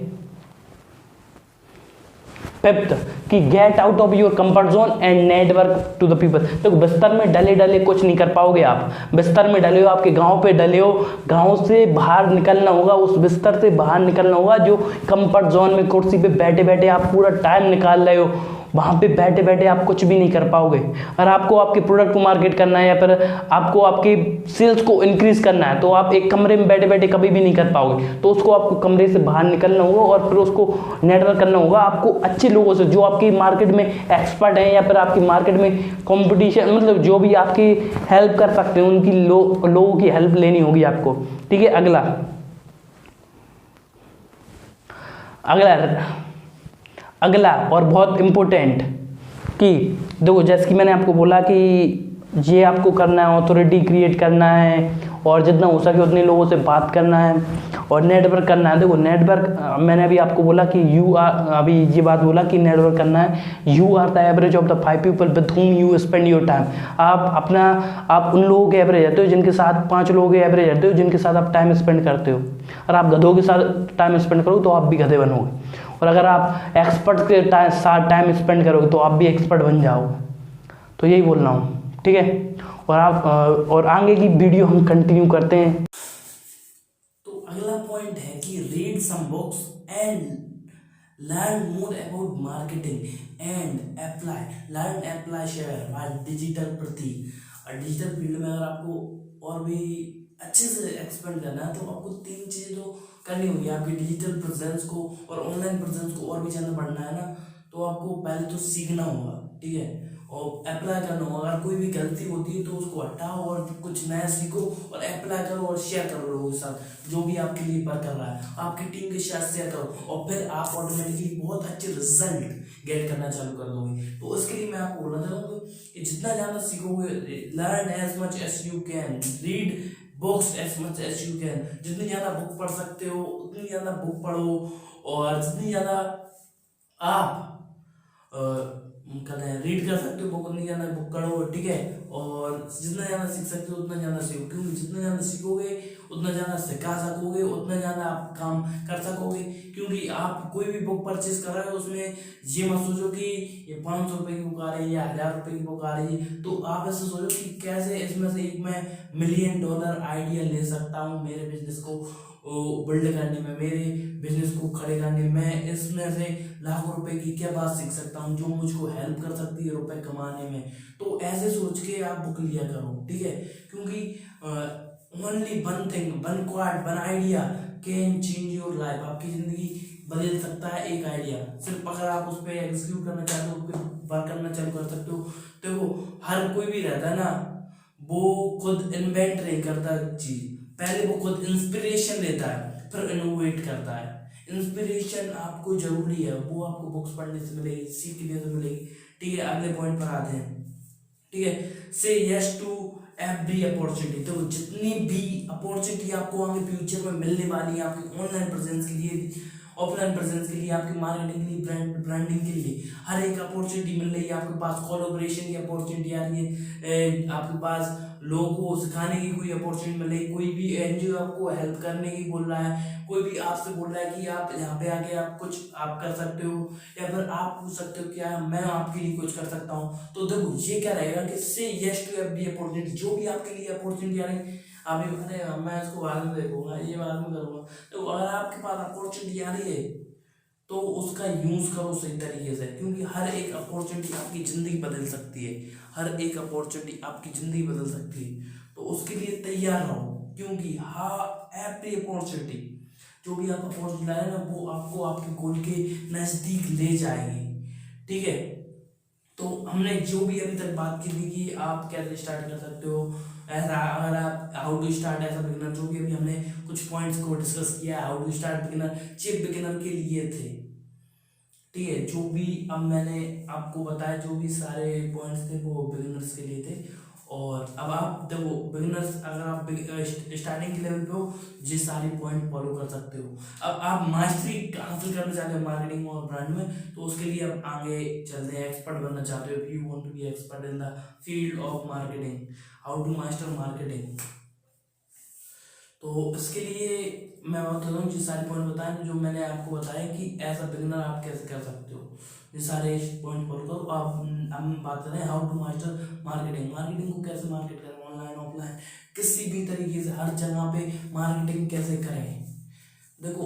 फिफ्थ कि get out of your comfort zone and network to the people. देखो बिस्तर में डले डले कुछ नहीं कर पाओगे आप। बिस्तर में डले हो, आपके गांव पे डले हो, गांव से बाहर निकलना होगा, उस बिस्तर से बाहर निकलना होगा जो कंफर्ट जोन में कुर्सी पे बैठे बैठे आप पूरा टाइम निकाल रहे हो, वहाँ पे बैठे बैठे आप कुछ भी नहीं कर पाओगे। और आपको आपके प्रोडक्ट को मार्केट करना है या फिर आपको आपकी सेल्स को इंक्रीज करना है, तो आप एक कमरे में बैठे बैठे कभी भी नहीं कर पाओगे। तो उसको आपको कमरे से बाहर निकलना होगा और फिर उसको नेटवर्क करना होगा। आपको अच्छे लोगों से जो आपकी मार्केट में एक्सपर्ट हैं या फिर आपकी मार्केट में कंपटीशन, मतलब जो भी आपकी हेल्प कर सकते हैं, उनकी लोगों की हेल्प लेनी होगी आपको। ठीक है, अगला और बहुत इम्पोर्टेंट कि देखो जैसे कि मैंने आपको बोला कि ये आपको करना है, ऑथोरिटी क्रिएट करना है और जितना हो सके उतने लोगों से बात करना है और नेटवर्क करना है। देखो नेटवर्क, मैंने अभी आपको बोला कि अभी ये बात बोला कि नेटवर्क करना है। You are the average of the 5 people with whom you spend your time. आप उन लोगों के एवरेज रहते हो जिनके साथ, 5 लोगों के एवरेज रहते हो जिनके साथ आप टाइम स्पेंड करते हो। और आप गधों के साथ टाइम स्पेंड करोगे तो आप भी गधे बनोगे, और अगर आप एक्सपर्ट के साथ टाइम स्पेंड करोगे तो आप भी एक्सपर्ट बन जाओगे। तो यही बोल रहा हूँ। ठीक है, और आगे की वीडियो हम कंटिन्यू करते हैं। तो अगला पॉइंट है कि read some books and learn more about marketing and apply share by digital प्रति। और डिजिटल फील्ड में अगर आपको और भी अच्छे से एक्सपेंड करना है तो आपको 3 चीज़ें तो करनी होगी। आपकी डिजिटल प्रेजेंस को और ऑनलाइन प्रेजेंस को और भी ज़्यादा बढ़ना है ना, तो आपको पहले तो सीखना होगा। ठीक है, और अप्लाई करना होगा। अगर कोई भी गलती होती है तो उसको हटाओ और कुछ नया सीखो और अप्लाई करो और शेयर करो लोगों के साथ, जो भी आपके लिए पर कर रहा है आपकी टीम के साथ शेयर करो, और फिर आप ऑटोमेटिकली बहुत अच्छे रिजल्ट गेट करना चालू कर दोगे। तो उसके लिए मैं आपको बोलना चाहता हूँ कि जितना ज़्यादा सीखोगे, learn as much as you can, read books as much as you can. जितनी ज़्यादा बुक पढ़ सकते हो उतनी ज़्यादा बुक पढ़ो, और जितनी ज़्यादा आप रीड कर सकते हो बुक, उतनी ज़्यादा बुक करो। ठीक है, और जितना ज़्यादा सीख सकते हो उतना ज़्यादा सीखो, क्योंकि जितना ज़्यादा सीखोगे उतना ज़्यादा सिखा सकोगे, उतना ज़्यादा आप काम कर सकोगे। क्योंकि आप कोई भी बुक परचेज कर रहे हो उसमें ये मत सोचो कि ये 500 रुपये की बुक आ रही है या 1000 रुपये की बुक आ रही है। तो आप ऐसे सोचो कि कैसे इसमें से एक मैं $1,000,000 आइडिया ले सकता हूँ मेरे बिजनेस को बिल्ड करने में, मेरे बिजनेस को खड़े करने में। इसमें से लाखों रुपए की क्या बात सीख सकता हूँ जो मुझको हेल्प कर सकती है रुपए कमाने में। तो ऐसे सोच के आप बुक लिया करो। ठीक है, क्योंकि only one thing, one quad, one idea can change your life. आपकी जिंदगी बदल सकता है एक आइडिया। सिर्फ अगर आप उस पर एग्जीक्यूट करना चाहते हो, उस पर वर्क करना चालू कर सकते हो। देखो हर कोई भी रहता है ना, वो खुद इन्वेंट नहीं करता चीज, पहले वो खुद इंस्पिरेशन लेता है फिर इनोवेट करता है। इंस्पिरेशन आपको जरूरी है, वो आपको बुक्स पढ़ने से मिलेगी, सीखने से मिलेगी। ठीक है, अगले पॉइंट पर आते हैं। ठीक है, से यस टू एवरी अपॉर्चुनिटी। तो जितनी भी अपॉर्चुनिटी आपको आगे फ्यूचर में मिलने वाली है, आपकी ऑनलाइन प्रेजेंस के लिए, ऑफलाइन प्रेजेंस के लिए, आपकी मार्केटिंग के लिए, ब्रांडिंग के लिए, हर एक अपॉर्चुनिटी मिल रही है। आपके पास कोलैबोरेशन की अपॉर्चुनिटी आ रही है, आपके पास लोगों को सिखाने की कोई अपॉर्चुनिटी मिल रही है, कोई भी एनजीओ आपको हेल्प करने की बोल रहा है, कोई भी आपसे बोल रहा है कि आप यहाँ पे आके आप कुछ आप कर सकते हो, या फिर आप पूछ सकते हो क्या मैं आपके लिए कुछ कर सकता हूँ। तो देखो ये क्या रहेगा कि से यस टू एवरी अपॉर्चुनिटी। जो भी आपके लिए अपॉर्चुनिटी आ रही, आप ये अरे मैं इसको बाद में देखूंगा, ये बाद में करूंगा। तो अगर आपके पास अपॉर्चुनिटी आ रही है तो उसका यूज करो सही तरीके से, क्योंकि हर एक अपॉर्चुनिटी आपकी जिंदगी बदल सकती है। हर एक अपॉर्चुनिटी आपकी जिंदगी बदल सकती है, तो उसके लिए तैयार रहो। क्योंकि हाँ, एवरी अपॉर्चुनिटी, जो भी आप अपॉर्चुनिटी लाए ना, वो आपको आपके गोल के नजदीक ले जाएगी। ठीक है, तो हमने जो भी अभी तक बात की थी कि आप कैसे स्टार्ट कर सकते हो, ऐसा अगर आप how to start as a beginner, जो भी अभी हमने कुछ पॉइंट्स को डिस्कस किया है how to start beginner, chief beginner के लिए थे। ठीक है, जो भी अब मैंने आपको बताया जो भी सारे पॉइंट्स थे वो बिगिनर्स के लिए थे। और अब आप देखो बिगिनर्स, अगर आप स्टार्टिंग के लेवल पे हो ये सारे पॉइंट फॉलो कर सकते हो। अब आप मास्टरी हासिल करना चाहते हो मार्केटिंग और ब्रांड में, तो उसके लिए आप आगे चलते हैं, एक्सपर्ट बनना चाहते हो, if you want to be expert in the field of marketing, how to master marketing. तो इसके लिए मैं बताता हूँ जो सारे पॉइंट बताए जो मैंने आपको बताया कि एज अ बिगिनर आप कैसे कर सकते हो, ये सारे पॉइंट फॉलो करो। आप हम बात करें how to master marketing, marketing को कैसे मार्केट करें, ऑनलाइन ऑफलाइन किसी भी तरीके से हर जगह पे मार्केटिंग कैसे करें। देखो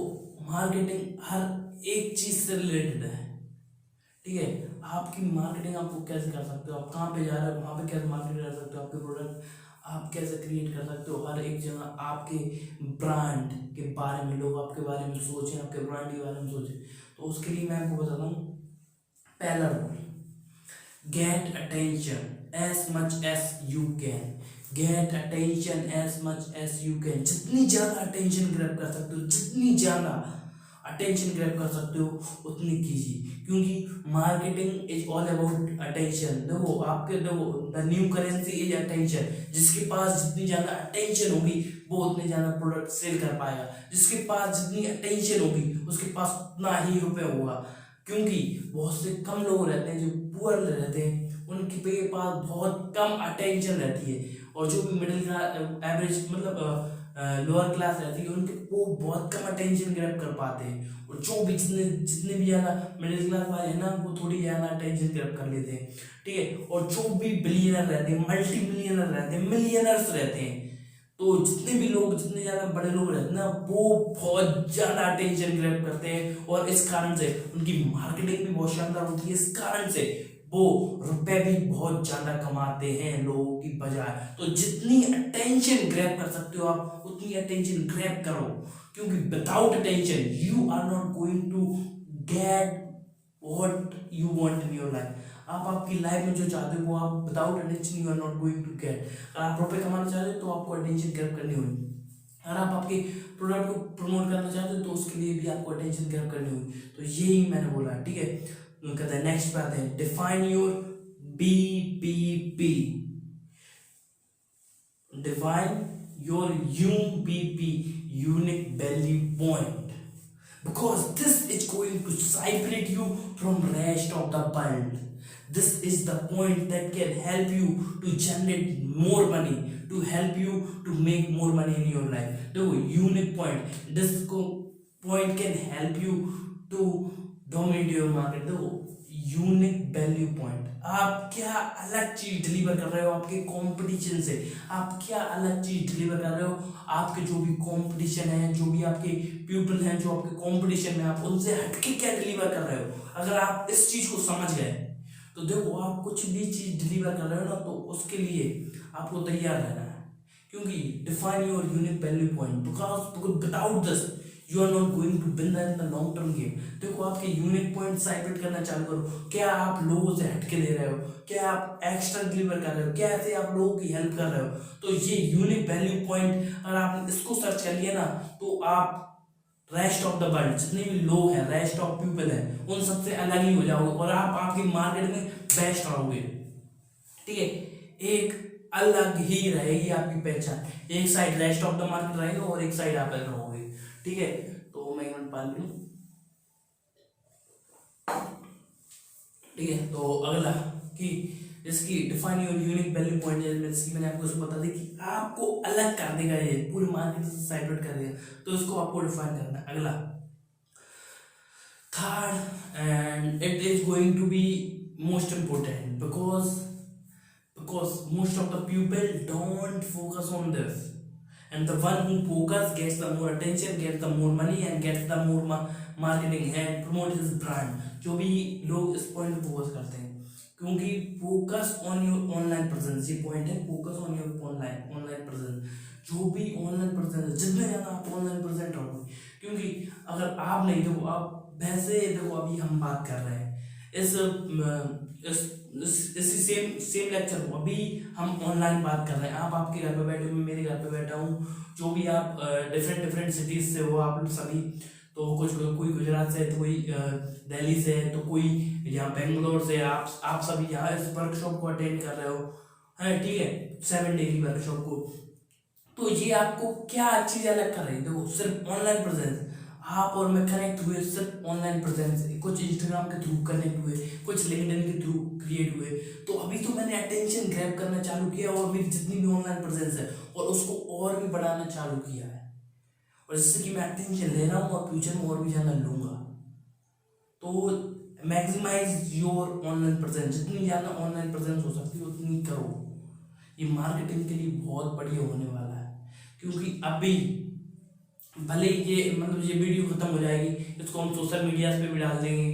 मार्केटिंग हर एक चीज से रिलेटेड है। ठीक है, आपकी मार्केटिंग आपको कैसे कर सकते हो, आप कहाँ पे जा रहे हो वहाँ पे कैसे मार्केट कर सकते हो, आपके प्रोडक्ट आप कैसे क्रिएट कर सकते हो, हर एक जगह आपके ब्रांड के बारे में लोग आपके बारे में सोचें, आपके ब्रांड के बारे में सोचें। तो उसके लिए मैं आपको बताता हूँ पहला rule, get attention as much as you can, get attention as much as you can, जितनी ज्यादा अटेंशन ग्रैब कर सकते हो, जितनी ज्यादा अटेंशन ग्रैब कर सकते हो उतनी कीजिए, क्योंकि marketing is all about attention. देखो आपके देखो the new currency is attention, जिसके पास जितनी ज्यादा अटेंशन होगी वो उतने ज्यादा प्रोडक्ट सेल कर पाएगा, जिसके पास जितनी अटेंशन होगी उसके पास उतना ही रुपये होगा। क्योंकि बहुत से कम लोग रहते हैं जो पुअर रहते हैं, उनके पास बहुत कम अटेंशन रहती है, और जो भी मिडिल क्लास एवरेज मतलब लोअर क्लास रहती है उनके वो बहुत कम अटेंशन ग्रैब कर पाते हैं, और जो भी जितने जितने भी ज़्यादा मिडिल क्लास वाले हैं ना वो थोड़ी ज़्यादा अटेंशन ग्रैब कर लेते हैं। ठीक है, और जो भी बिलियनर रहते हैं, मल्टी मिलियनर रहते हैं, मिलियनर्स रहते हैं, तो जितने भी लोग जितने ज़्यादा बड़े लोग रहते हैं ना वो बहुत ज़्यादा अटेंशन ग्रैब करते हैं, और इस कारण से उनकी मार्केटिंग भी बहुत शानदार होती है, इस कारण से वो रुपए भी बहुत ज्यादा कमाते हैं लोगों की बजाय। तो जितनी अटेंशन ग्रैब कर सकते हो आप उतनी अटेंशन ग्रैब करो, क्योंकि without attention you are not going to get what you want in your life. आप आपकी लाइफ में जो चाहते हो वो आप without attention you are not going to get. अगर आप रुपए कमाना चाहते हो तो आपको अटेंशन ग्रैब करनी होगी, अगर आप आपके प्रोडक्ट को प्रमोट करना चाहते हो तो उसके लिए भी आपको अटेंशन ग्रैब करनी होगी। तो यही मैंने बोला। ठीक है, कहते हैं नेक्स्ट पे आते हैं, define your BPP, define your UVP, unique value point, because this is going to separate you from rest of the world. This is the point that can help you to generate more money, to help you to make more money in your life. देखो unique point, this point can help you to dominate your market. देखो unique value point, आप क्या अलग चीज deliver कर रहे हो आपके कंपटीशन से, आप क्या अलग चीज डिलीवर कर रहे हो आपके जो भी कंपटीशन है, जो भी आपके पीपल हैं जो आपके कंपटीशन में, आप उनसे हटके क्या डिलीवर कर रहे हो। अगर आप इस चीज को समझ गए तो देखो आप कुछ भी चीज डिलीवर कर रहे हो ना तो उसके लिए आपको तैयार रहना है, क्योंकि define your unique value point, because without this you are not going to win in the long term game. देखो आपके यूनिक पॉइंट सेपरेट करना चालू करो, क्या आप लोगों से हटके दे रहे हो, क्या आप एक्स्ट्रा डिलीवर कर रहे हो, कैसे आप लोगों की हेल्प कर रहे हो। तो ये यूनिक वैल्यू पॉइंट अगर आपने इसको सर्च कर लिया ना तो आप रेस्ट ऑफ द वर्ल्ड जितने भी लोग हैं, रेस्ट ऑफ पीपल हैं, उन सबसे अलग ही हो जाओगे और आप आपकी मार्केट में बेस्ट रहोगे। ठीक है, एक अलग ही रहेगी आपकी पहचान, एक side rest of the market रहेगा और एक साइड आप अलग रहोगे। ठीक है, तो मैं एक मिनट पाल लूं। ठीक है, तो अगला कि इसकी define your unique value point, इसकी मैंने आपको इसको बता दी कि आपको अलग कर देगा, ये पूरी मार्केट से सेपरेट कर देगा, तो इसको आपको डिफाइन करना है। अगला third, and it is going to be most important because most of the people don't focus on this, and the one who focus gets the more attention, gets the more money and gets the more marketing and promote his brand। जो भी लोग इस point पे focus करते हैं, क्योंकि focus on your online presence, ये point है, focus on your online presence. जो भी ऑनलाइन प्रेजेंस, जितने ज्यादा आप ऑनलाइन प्रेजेंट रहोगे, क्योंकि अगर आप नहीं, देखो आप वैसे देखो अभी हम बात कर रहे हैं इस इसी सेम सेम लेक्चर को अभी हम ऑनलाइन बात कर रहे हैं। आप आपके घर पे बैठे हो, मैं मेरे घर पे बैठा हूँ, जो भी आप डिफरेंट डिफरेंट सिटीज से हो आप लोग सभी, तो कुछ कोई गुजरात से है, तो कोई दिल्ली से है, तो कोई यहाँ बेंगलोर से, आप सभी यहाँ इस वर्कशॉप को अटेंड कर रहे हो, है ठीक है, 7 डे की वर्कशॉप को। तो ये आपको क्या चीज अलग कर रही है, देखो सिर्फ ऑनलाइन प्रेजेंस, आप और मैं कनेक्ट हुए सिर्फ ऑनलाइन प्रेजेंस, कुछ इंस्टाग्राम के थ्रू कनेक्ट हुए, कुछ लिंक्डइन के थ्रू क्रिएट हुए, तो अभी तो मैंने अटेंशन ग्रैब करना चालू किया और मेरी जितनी भी ऑनलाइन प्रेजेंस है और उसको और भी बढ़ाना चालू किया है, और जिससे कि मैं अटेंशन ले रहा हूँ और फ्यूचर में और भी ज़्यादा लूंगा। तो मैक्सिमाइज योर ऑनलाइन प्रेजेंस, जितनी ज़्यादा ऑनलाइन प्रेजेंस हो सकती है उतनी करो, ये मार्केटिंग के लिए बहुत बढ़िया होने वाला है। क्योंकि अभी भले ये मतलब ये वीडियो खत्म हो जाएगी, इसको हम सोशल मीडिया पे भी डाल देंगे,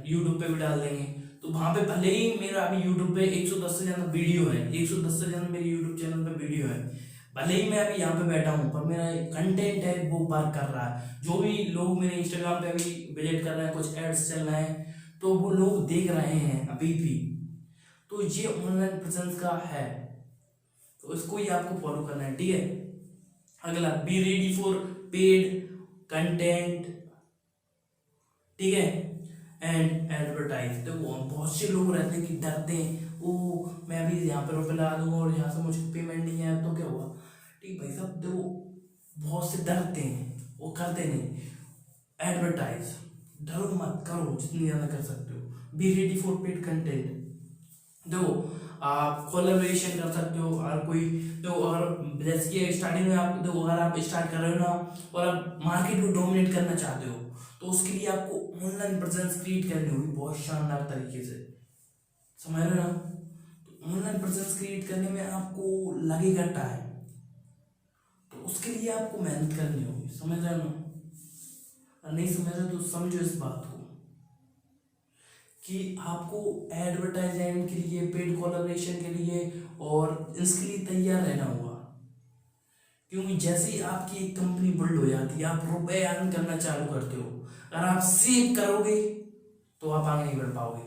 यूट्यूब पे भी डाल देंगे, तो वहाँ पे भले ही मेरा अभी यूट्यूब पे 110 से ज़्यादा वीडियो है, 110 से ज़्यादा मेरे यूट्यूब चैनल पे वीडियो है, भले ही मैं अभी यहाँ पे बैठा हूँ, पर मेरा कंटेंट है वो वर्क कर रहा है। जो भी लोग मेरे इंस्टाग्राम पे अभी विजिट कर रहे हैं, कुछ एड्स चल रहे हैं, तो वो लोग देख रहे हैं अभी भी, तो ये ऑनलाइन प्रेजेंस का है, तो इसको ही आपको फॉलो करना है, ठीक है। अगला, B ready for paid content, ठीक है, एंड एडवर्टाइज। देखो बहुत से लोग रहते हैं कि डरते हैं, ओ मैं अभी यहाँ पे रुपये लगा दूंगा और यहाँ से मुझे पेमेंट नहीं आया तो क्या हुआ, ठीक भाई साहब, देखो बहुत से डरते हैं, वो करते नहीं। एडवर्टाइज, डरो मत, करो जितनी ज़्यादा कर सकते हो। B ready for paid content, देखो आप कोलैबोरेशन कर सकते हो, और कोई देखो अगर जैसे कि स्टार्टिंग में आप देखो, अगर आप स्टार्ट कर रहे हो ना और आप मार्केट को डोमिनेट करना चाहते हो, तो उसके लिए आपको ऑनलाइन प्रेजेंस क्रिएट करनी होगी बहुत शानदार तरीके से, समझ रहे हो ना। तो ऑनलाइन प्रेजेंस क्रिएट करने में आपको लगेगा टाइम, तो उसके लिए आपको मेहनत करनी होगी, समझ रहे हो ना। नहीं समझ रहे तो समझो इस बात को कि आपको एडवर्टाइजमेंट के लिए, पेड कोलैबोरेशन के लिए और इसके लिए तैयार रहना होगा। क्योंकि जैसे ही आपकी एक कंपनी बिल्ड हो जाती है, आप रुपए अर्न करना चालू करते हो, अगर आप सेव करोगे तो आप आगे नहीं बढ़ पाओगे,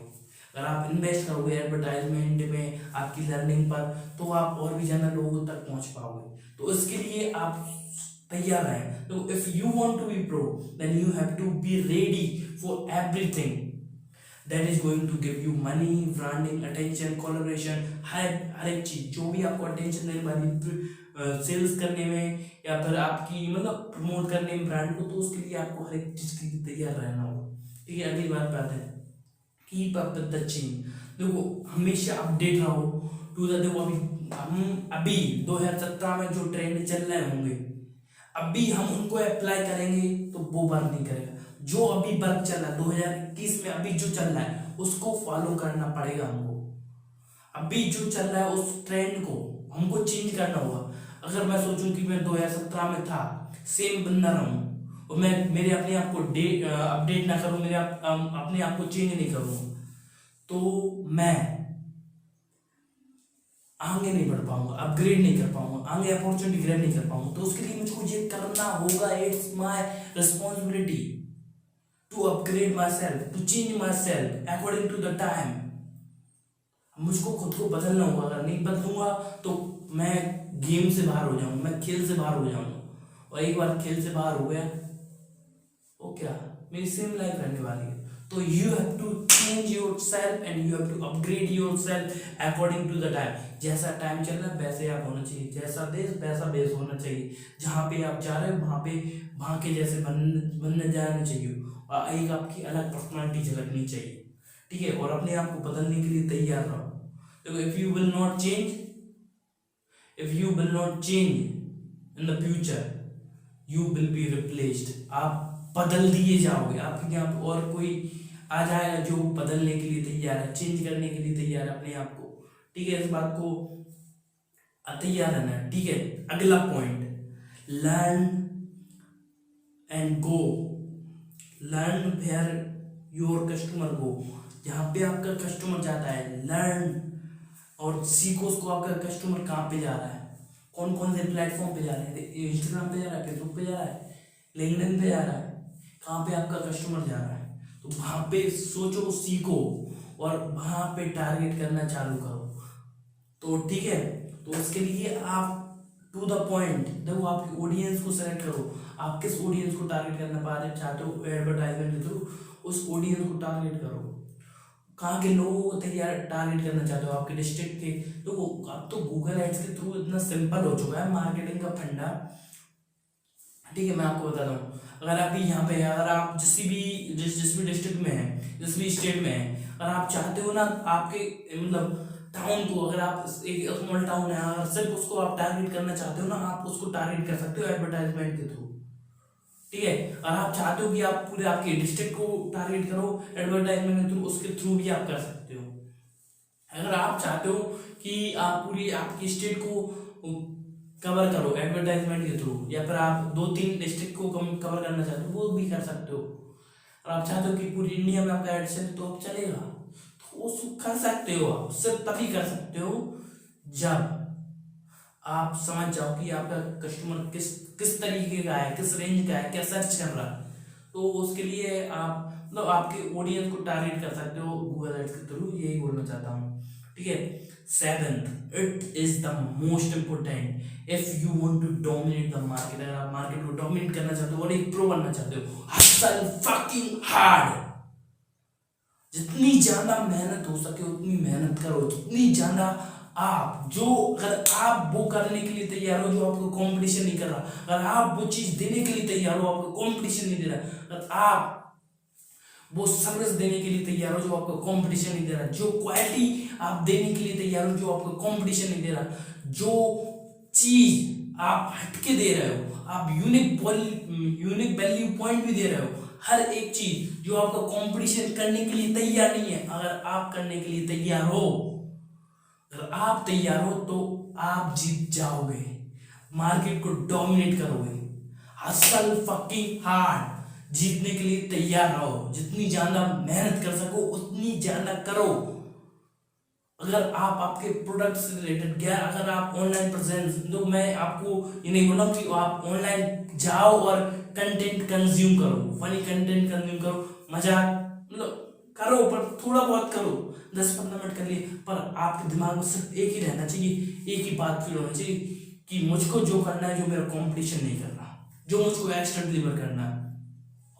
अगर आप इन्वेस्ट करोगे एडवर्टाइजमेंट में, आपकी लर्निंग पर, तो आप और भी ज़्यादा लोगों तक पहुंच पाओगे। तो इसके लिए आप तैयार रहें। तो if you want to be pro, then you have to be ready for everything that is going to give you money, branding, attention, collaboration, हर एक चीज जो भी आपको अटेंशन देने वाली, सेल्स करने में या फिर आपकी मतलब प्रमोट करने में ब्रांड को, तो उसके लिए आपको हर एक चीज के लिए तैयार रहना होगा, ठीक है। अगली बात आते हैं, keep up with the change. देखो हमेशा अपडेट रहो टू द, देखो अभी 2017 में जो ट्रेंड चल रहे होंगे, अभी हम उनको अप्लाई करेंगे तो वो वर्क नहीं करेगा। जो अभी वर्क चल रहा है 2021 में, अभी जो चल रहा है उसको फॉलो करना पड़ेगा हमको। अभी जो चल रहा है उस ट्रेंड को हमको चेंज करना होगा। अगर मैं सोचूं कि मैं 2017 में था, सेम बंदा रहूं, और मैं मेरे अपने आप को अपडेट ना करूं, मेरे अपने आप को चेंज नहीं करूं, तो मैं आगे नहीं बढ़ पाऊंगा, अपग्रेड नहीं कर पाऊंगा, आगे अपॉर्चुनिटी ग्रैब नहीं कर पाऊंगा। तो उसके लिए मुझको ये करना होगा, it's my responsibility to upgrade myself, to change myself according to the time. मुझको खुद को बदलना होगा, अगर नहीं बदलूंगा तो मैं गेम से बाहर हो जाऊंगा, मैं खेल से बाहर हो जाऊंगा, और एक बार खेल से बाहर हो गया तो क्या मेरी सेम लाइफ रहने वाली है। तो you have to change yourself and you have to upgrade yourself according to the time. जैसा टाइम चल रहा है वैसे आप होना चाहिए, जैसा देश वैसा बेस होना चाहिए, जहाँ पे आप जा रहे हो वहाँ के जैसे बनने जाना चाहिए, और एक आपकी अलग पर्सनालिटी झलकनी चाहिए, ठीक है। और अपने आप को बदलने के लिए तैयार रहो। देखो if you will not change in the future, you will be replaced. आप बदल दिए जाओगे, आपके यहाँ पे और कोई आ जाएगा जो बदलने के लिए तैयार है, चेंज करने के लिए तैयार है अपने आप को, ठीक है। इस बात को तैयार रहना है, ठीक है। अगला point, learn and go. Learn where your customer go, जहाँ पे आपका कस्टमर जाता है, लर्न और सीखो उसको, आपका कस्टमर कहाँ पे जा रहा है, कौन कौन से प्लेटफॉर्म पे जा रहे हैं, इंस्टाग्राम पे जा रहा है, फेसबुक पे जा रहा है, लिंक्डइन पे जा रहा है, कहाँ पे आपका कस्टमर जा रहा है, तो वहाँ पे सोचो, सीखो और वहां पे टारगेट करना चालू करो। तो ठीक है, तो उसके लिए आप टू द पॉइंट देखो, आपकी ऑडियंस को सेलेक्ट करो। आप किस ऑडियंस को टारगेट करना चाहते हो एडवर्टाइजमेंट के थ्रू, उस ऑडियंस को टारगेट करो। कहाँ के लोगों को तैयार टारगेट करना चाहते हो, आपके डिस्ट्रिक्ट के। तो अब तो गूगल एड्स के थ्रू इतना सिंपल हो चुका है मार्केटिंग का फंडा। ठीक है, मैं आपको बताता हूँ। अगर आप यहाँ पे, अगर आप जिस भी डिस्ट्रिक्ट में है, जिस भी स्टेट में है, अगर आप चाहते हो ना आपके मतलब टाउन को, अगर आप एक स्मॉल टाउन है, अगर सिर्फ उसको आप टारगेट करना चाहते हो ना, आप उसको टारगेट कर सकते हो एडवर्टाइजमेंट के थ्रू। ठीक है, और आप चाहते हो कि आप पूरे आपके डिस्ट्रिक्ट को टारगेट करो एडवर्टाइजमेंट के थ्रू, उसके थ्रू भी आप कर सकते हो। अगर आप चाहते हो कि आप पूरी आपकी स्टेट को कवर करो एडवर्टाइजमेंट के थ्रू, या फिर आप 2-3 डिस्ट्रिक्ट को कवर करना चाहते हो, वो भी कर सकते हो। और आप चाहते हो कि पूरी इंडिया में आपका एड चले, तो आप चलेगा, तो उसको कर सकते हो। आप सिर्फ तभी कर सकते हो जब आप समझ जाओ कि आपका कस्टमर किस किस तरीके का है, किस रेंज का है, क्या सर्च कर रहा है। तो उसके लिए आप मतलब आपके ऑडियंस को टारगेट कर सकते हो गूगल एड्स के थ्रू, यही बोलना चाहता हूँ। ठीक है, 7th, it is the most important if you want to dominate the market. अगर आप मार्केट को डोमिनेट करना चाहते हो और एक प्रो बनना चाहते हो, हसल फकिंग हार्ड। जितनी ज्यादा मेहनत हो सके उतनी मेहनत करो, जितनी ज्यादा आप जो, अगर आप वो करने के लिए तैयार हो जो आपको कंपटीशन नहीं कर रहा, अगर आप वो चीज देने के लिए तैयार हो आपको कंपटीशन नहीं दे रहा, अगर आप वो सर्विस देने के लिए तैयार हो जो आपको कंपटीशन नहीं दे रहा, जो क्वालिटी आप देने के लिए तैयार हो जो आपको कंपटीशन नहीं दे रहा, जो चीज आप हटके दे रहे हो, आप यूनिक वैल्यू पॉइंट भी दे रहे हो, हर एक चीज जो आपका कंपटीशन करने के लिए तैयार नहीं है, अगर आप करने के लिए तैयार हो, अगर आप तैयार हो तो आप जीत जाओगे, मार्केट को डोमिनेट करोगे। हसल फकिंग हार्ड, जीतने के लिए तैयार रहो, जितनी ज्यादा मेहनत कर सको उतनी ज्यादा करो। अगर आप आपके प्रोडक्ट से रिलेटेड क्या, अगर आप ऑनलाइन प्रेजेंस, तो मैं आपको ये नहीं बोला कि आप ऑनलाइन जाओ और कंटेंट कंज्यूम करो, फनी कंटेंट कंज्यूम करो, मजाक मतलब करो, पर थोड़ा बहुत करो, 10-15 मिनट कर लिए, पर आपके दिमाग में सिर्फ एक ही रहना चाहिए, एक ही बात फील होना चाहिए कि मुझको जो करना है, जो मेरा कंपटीशन नहीं कर रहा, जो मुझको एक्स्ट्रा डिलीवर करना है।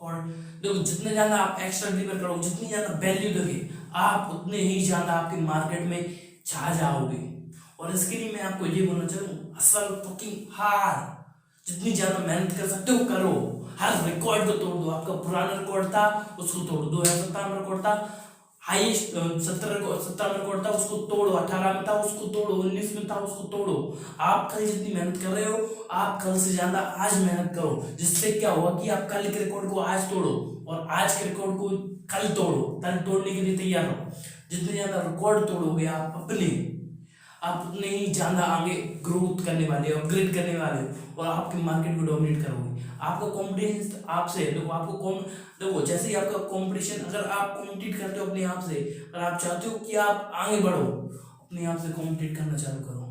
और देखो, जितने ज्यादा आप एक्स्ट्रा डिलीवर करो, जितनी ज्यादा वैल्यू दोगे, आप उतने ही ज्यादा आपके मार्केट में छा जाओगे। और इसके लिए मैं आपको ये बोलना चाहूँ, असल फकिंग हार्ड, जितनी ज्यादा मेहनत कर सकते हो करो, हर रिकॉर्ड को तोड़ दो। आपका पुराना रिकॉर्ड था उसको तोड़ दो, 2017 में रिकॉर्ड था, हाईएस्ट 17 में रिकॉर्ड था उसको तोड़ो, 18 में था उसको तोड़ो, 19 में था उसको तोड़ो। आप कल जितनी मेहनत कर रहे हो, आप कल से ज्यादा आज मेहनत करो, जिससे क्या होगा कि आप कल के रिकॉर्ड को आज तोड़ो और आज के रिकॉर्ड को कल तोड़ो, कल तोड़ने के लिए तैयार हो। जितने ज्यादा रिकॉर्ड तोड़ोगे आप अपने, आप उतने ही ज्यादा आगे ग्रोथ करने वाले हो, अपग्रेड करने वाले हो, और आपके मार्केट को डोमिनेट करोगे। आपका कॉम्पिटिशन आपसे, देखो आपको देखो जैसे ही आपका कॉम्पिटिशन, अगर आप कॉम्पिटिट करते हो अपने आप से, अगर आप चाहते हो कि आप आगे बढ़ो, अपने आप से कॉम्पिटिट करना चालू करो।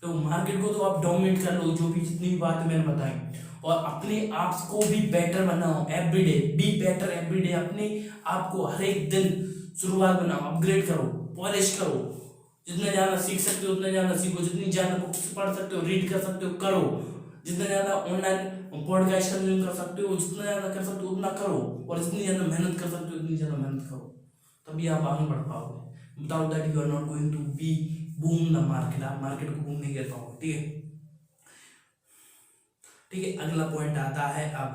तो मार्केट को तो आप डोमिनेट कर लो, जो भी जितनी भी बातें मैंने बताई, और अपने आप को भी बेटर बनाओ एवरीडे, बी बेटर एवरीडे। अपने आप को हर एक दिन शुरुआत बनाओ, अपग्रेड करो, पॉलिश करो, जितना ज्यादा सीख सकते हो उतना ज्यादा सीखो, जितनी ज्यादा बुक्स पढ़ सकते हो, रीड कर सकते हो करो, जितना ज्यादा ऑनलाइन पॉडकास्ट कंज्यूम कर सकते हो, जितना ज्यादा कर सकते हो उतना करो, और जितनी ज्यादा मेहनत कर सकते हो उतनी ज्यादा मेहनत करो, तभी आप आगे बढ़ पाओगे। Without that you are not going to be boom the market, आप मार्केट को बूम नहीं कर पाओगे। ठीक है, ठीक है, अगला पॉइंट आता है अब,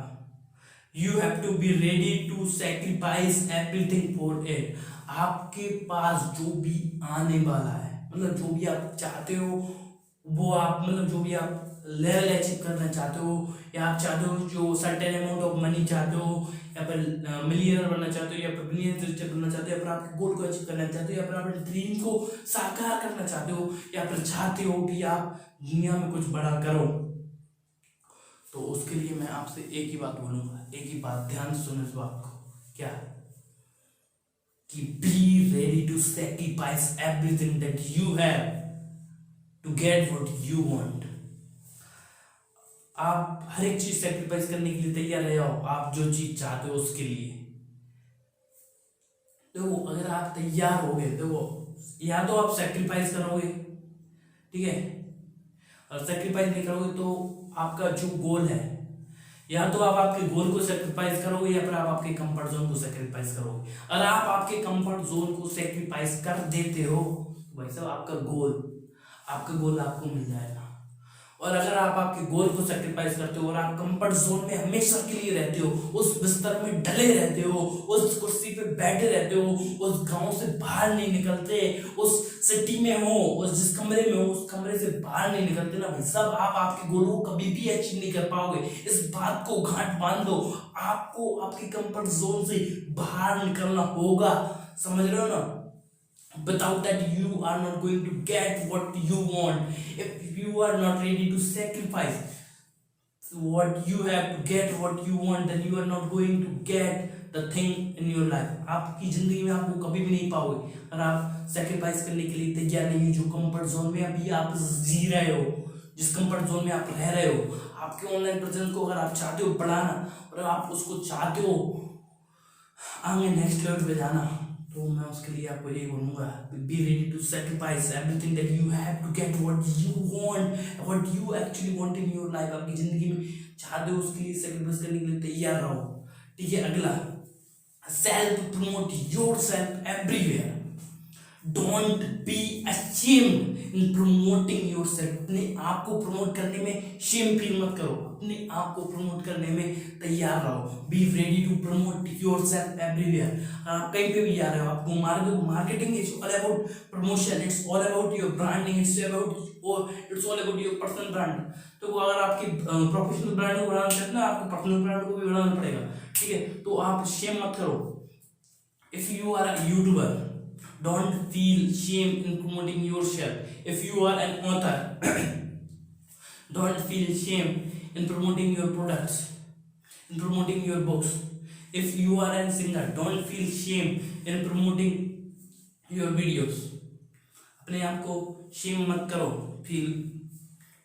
you have to be ready to sacrifice everything for it. आपके पास जो भी आने वाला है, मतलब जो भी आप चाहते हो, वो आप मतलब जो भी आप लेवल अचीव करना चाहते हो, या आप चाहते हो जो सर्टेन अमाउंट ऑफ मनी चाहते हो, या फिर मिलियनर बनना चाहते हो, या फिर बिलियनर बनना चाहते हो, या फिर आपके गोल को अचीव करना चाहते हो, या फिर अपने ड्रीम को साकार करना चाहते हो, या फिर चाहते हो कि आप दुनिया में कुछ बड़ा करो, तो उसके लिए मैं आपसे एक ही बात बोलूंगा, एक ही बात, ध्यान सुनो इस बात को, क्या कि be ready to sacrifice everything that you have to get what you want. आप हर एक चीज सैक्रिफाइस करने के लिए तैयार रह जाओ, आप जो चीज चाहते हो उसके लिए। देखो अगर आप तैयार हो गए, देखो या तो आप सेक्रीफाइस करोगे, ठीक है, और सेक्रीफाइस नहीं करोगे तो आपका जो गोल है, या तो आप आपके गोल को सेक्रीफाइस करोगे या फिर आप आपके कंफर्ट जोन को सेक्रीफाइस करोगे। अगर आप आपके कंफर्ट जोन को सेक्रीफाइस कर देते हो तो भाई साहब आपका गोल आपको मिल जाएगा। और अगर आप आपके गोल को सेक्रीफाइस करते हो और आप कंफर्ट जोन में हमेशा के लिए रहते हो, उस बिस्तर में ढले रहते हो, उस कुर्सी पे बैठे रहते हो, उस गांव से बाहर नहीं निकलते, उस सिटी में हो, उस जिस कमरे में हो उस कमरे से बाहर नहीं निकलते ना भाई साहब, आप आपके गोल को कभी भी अचीव नहीं कर पाओगे। इस बात को गांठ बांध दो, आपको आपके कंफर्ट जोन से बाहर निकलना होगा, समझ रहे हो ना। Without that you are not going to get what you want. If you are not ready to sacrifice what you have to get what you want, then you are not going to get the thing in your life. आपकी जिंदगी में आपको कभी भी नहीं पाओगे अगर आप सेक्रीफाइस करने के लिए तैयार नहीं हो। जो कंफर्ट जोन में अभी आप जी रहे हो, जिस कंफर्ट जोन में आप रह रहे हो, आपके ऑनलाइन प्रेजेंस को अगर आप चाहते हो बढ़ाना और आप उसको चाहते हो आगे नेक्स्ट लेवल पे जाना, तो मैं उसके लिए आपको यही बोलूंगा, be ready to sacrifice everything that you have to get what you want, what you actually want in your life. आपकी जिंदगी में चाहते हो उसके लिए सेक्रीफाइस करने के लिए तैयार रहो, ठीक है। अगला, self promote yourself everywhere, don't be ashamed in promoting yourself. अपने आप को प्रमोट करने में शेम फील मत करो, अपने आप को प्रमोट करने में तैयार रहो। Be ready to promote yourself everywhere. आप कहीं पे भी जा रहे हो, आपको marketing is all about promotion, it's all about your branding, it's all about your personal brand. तो अगर आपकी प्रोफेशनल ब्रांड को बढ़ाना चाहते हैं ना, आपको पर्सनल ब्रांड को भी बढ़ाना पड़ेगा, ठीक है। तो आप शेम मत करो। If you are a YouTuber, don't feel shame in promoting yourself. If you are an author, don't feel shame in promoting your products, in promoting your books. If you are a singer, don't feel shame in promoting your videos. अपने आप को Shem मत करो feel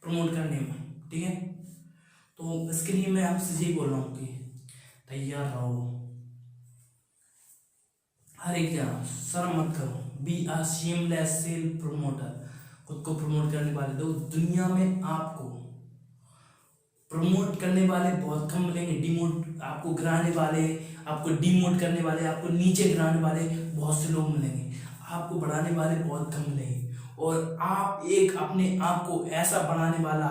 promote करने में, ठीक है। तो इसके लिए मैं आपसे यही बोल रहा हूँ कि तैयार रहो हर एक जगह, शर्म मत करो। Be a shameless self promoter, खुद को प्रमोट करने वाले। दो दुनिया में आपको प्रमोट करने वाले बहुत कम मिलेंगे, डिमोट आपको गिराने वाले, आपको डिमोट करने वाले, आपको नीचे गिराने वाले बहुत से लोग मिलेंगे, आपको बढ़ाने वाले बहुत कम मिलेंगे। और आप एक अपने आप को ऐसा बढ़ाने वाला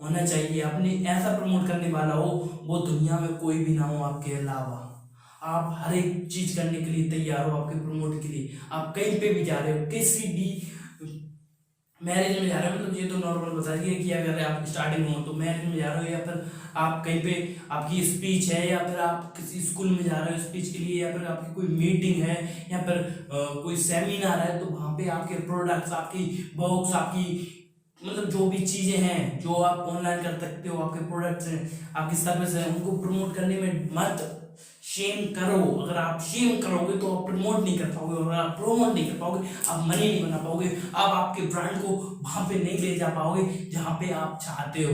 होना चाहिए, अपने ऐसा प्रमोट करने वाला हो, वो दुनिया में कोई भी ना हो आपके अलावा। आप हर एक चीज करने के लिए तैयार हो आपके प्रमोट के लिए। आप कहीं पे भी जा रहे हो, किसी भी मैरिज में जा रहे हो, मतलब ये तो नॉर्मल बता दिए कि अगर आप स्टार्टिंग हो तो मैरिज में जा रहे हो, या फिर आप कहीं पे आपकी स्पीच है, या फिर आप किसी स्कूल में जा रहे हो स्पीच के लिए, या फिर आपकी कोई मीटिंग है, या फिर कोई सेमिनार है, तो वहाँ पे आपके प्रोडक्ट्स, आपकी बुक्स, आपकी मतलब जो भी चीजें हैं जो आप ऑनलाइन कर सकते हो, आपके प्रोडक्ट्स हैं, आपकी सर्विस है, उनको प्रमोट करने में मत शेम करो। अगर आप शेम करोगे तो आप प्रमोट नहीं कर पाओगे, और अगर आप प्रमोट नहीं कर पाओगे आप मनी नहीं बना पाओगे, आप आपके ब्रांड को वहां पे नहीं ले जा पाओगे जहां पे आप चाहते हो।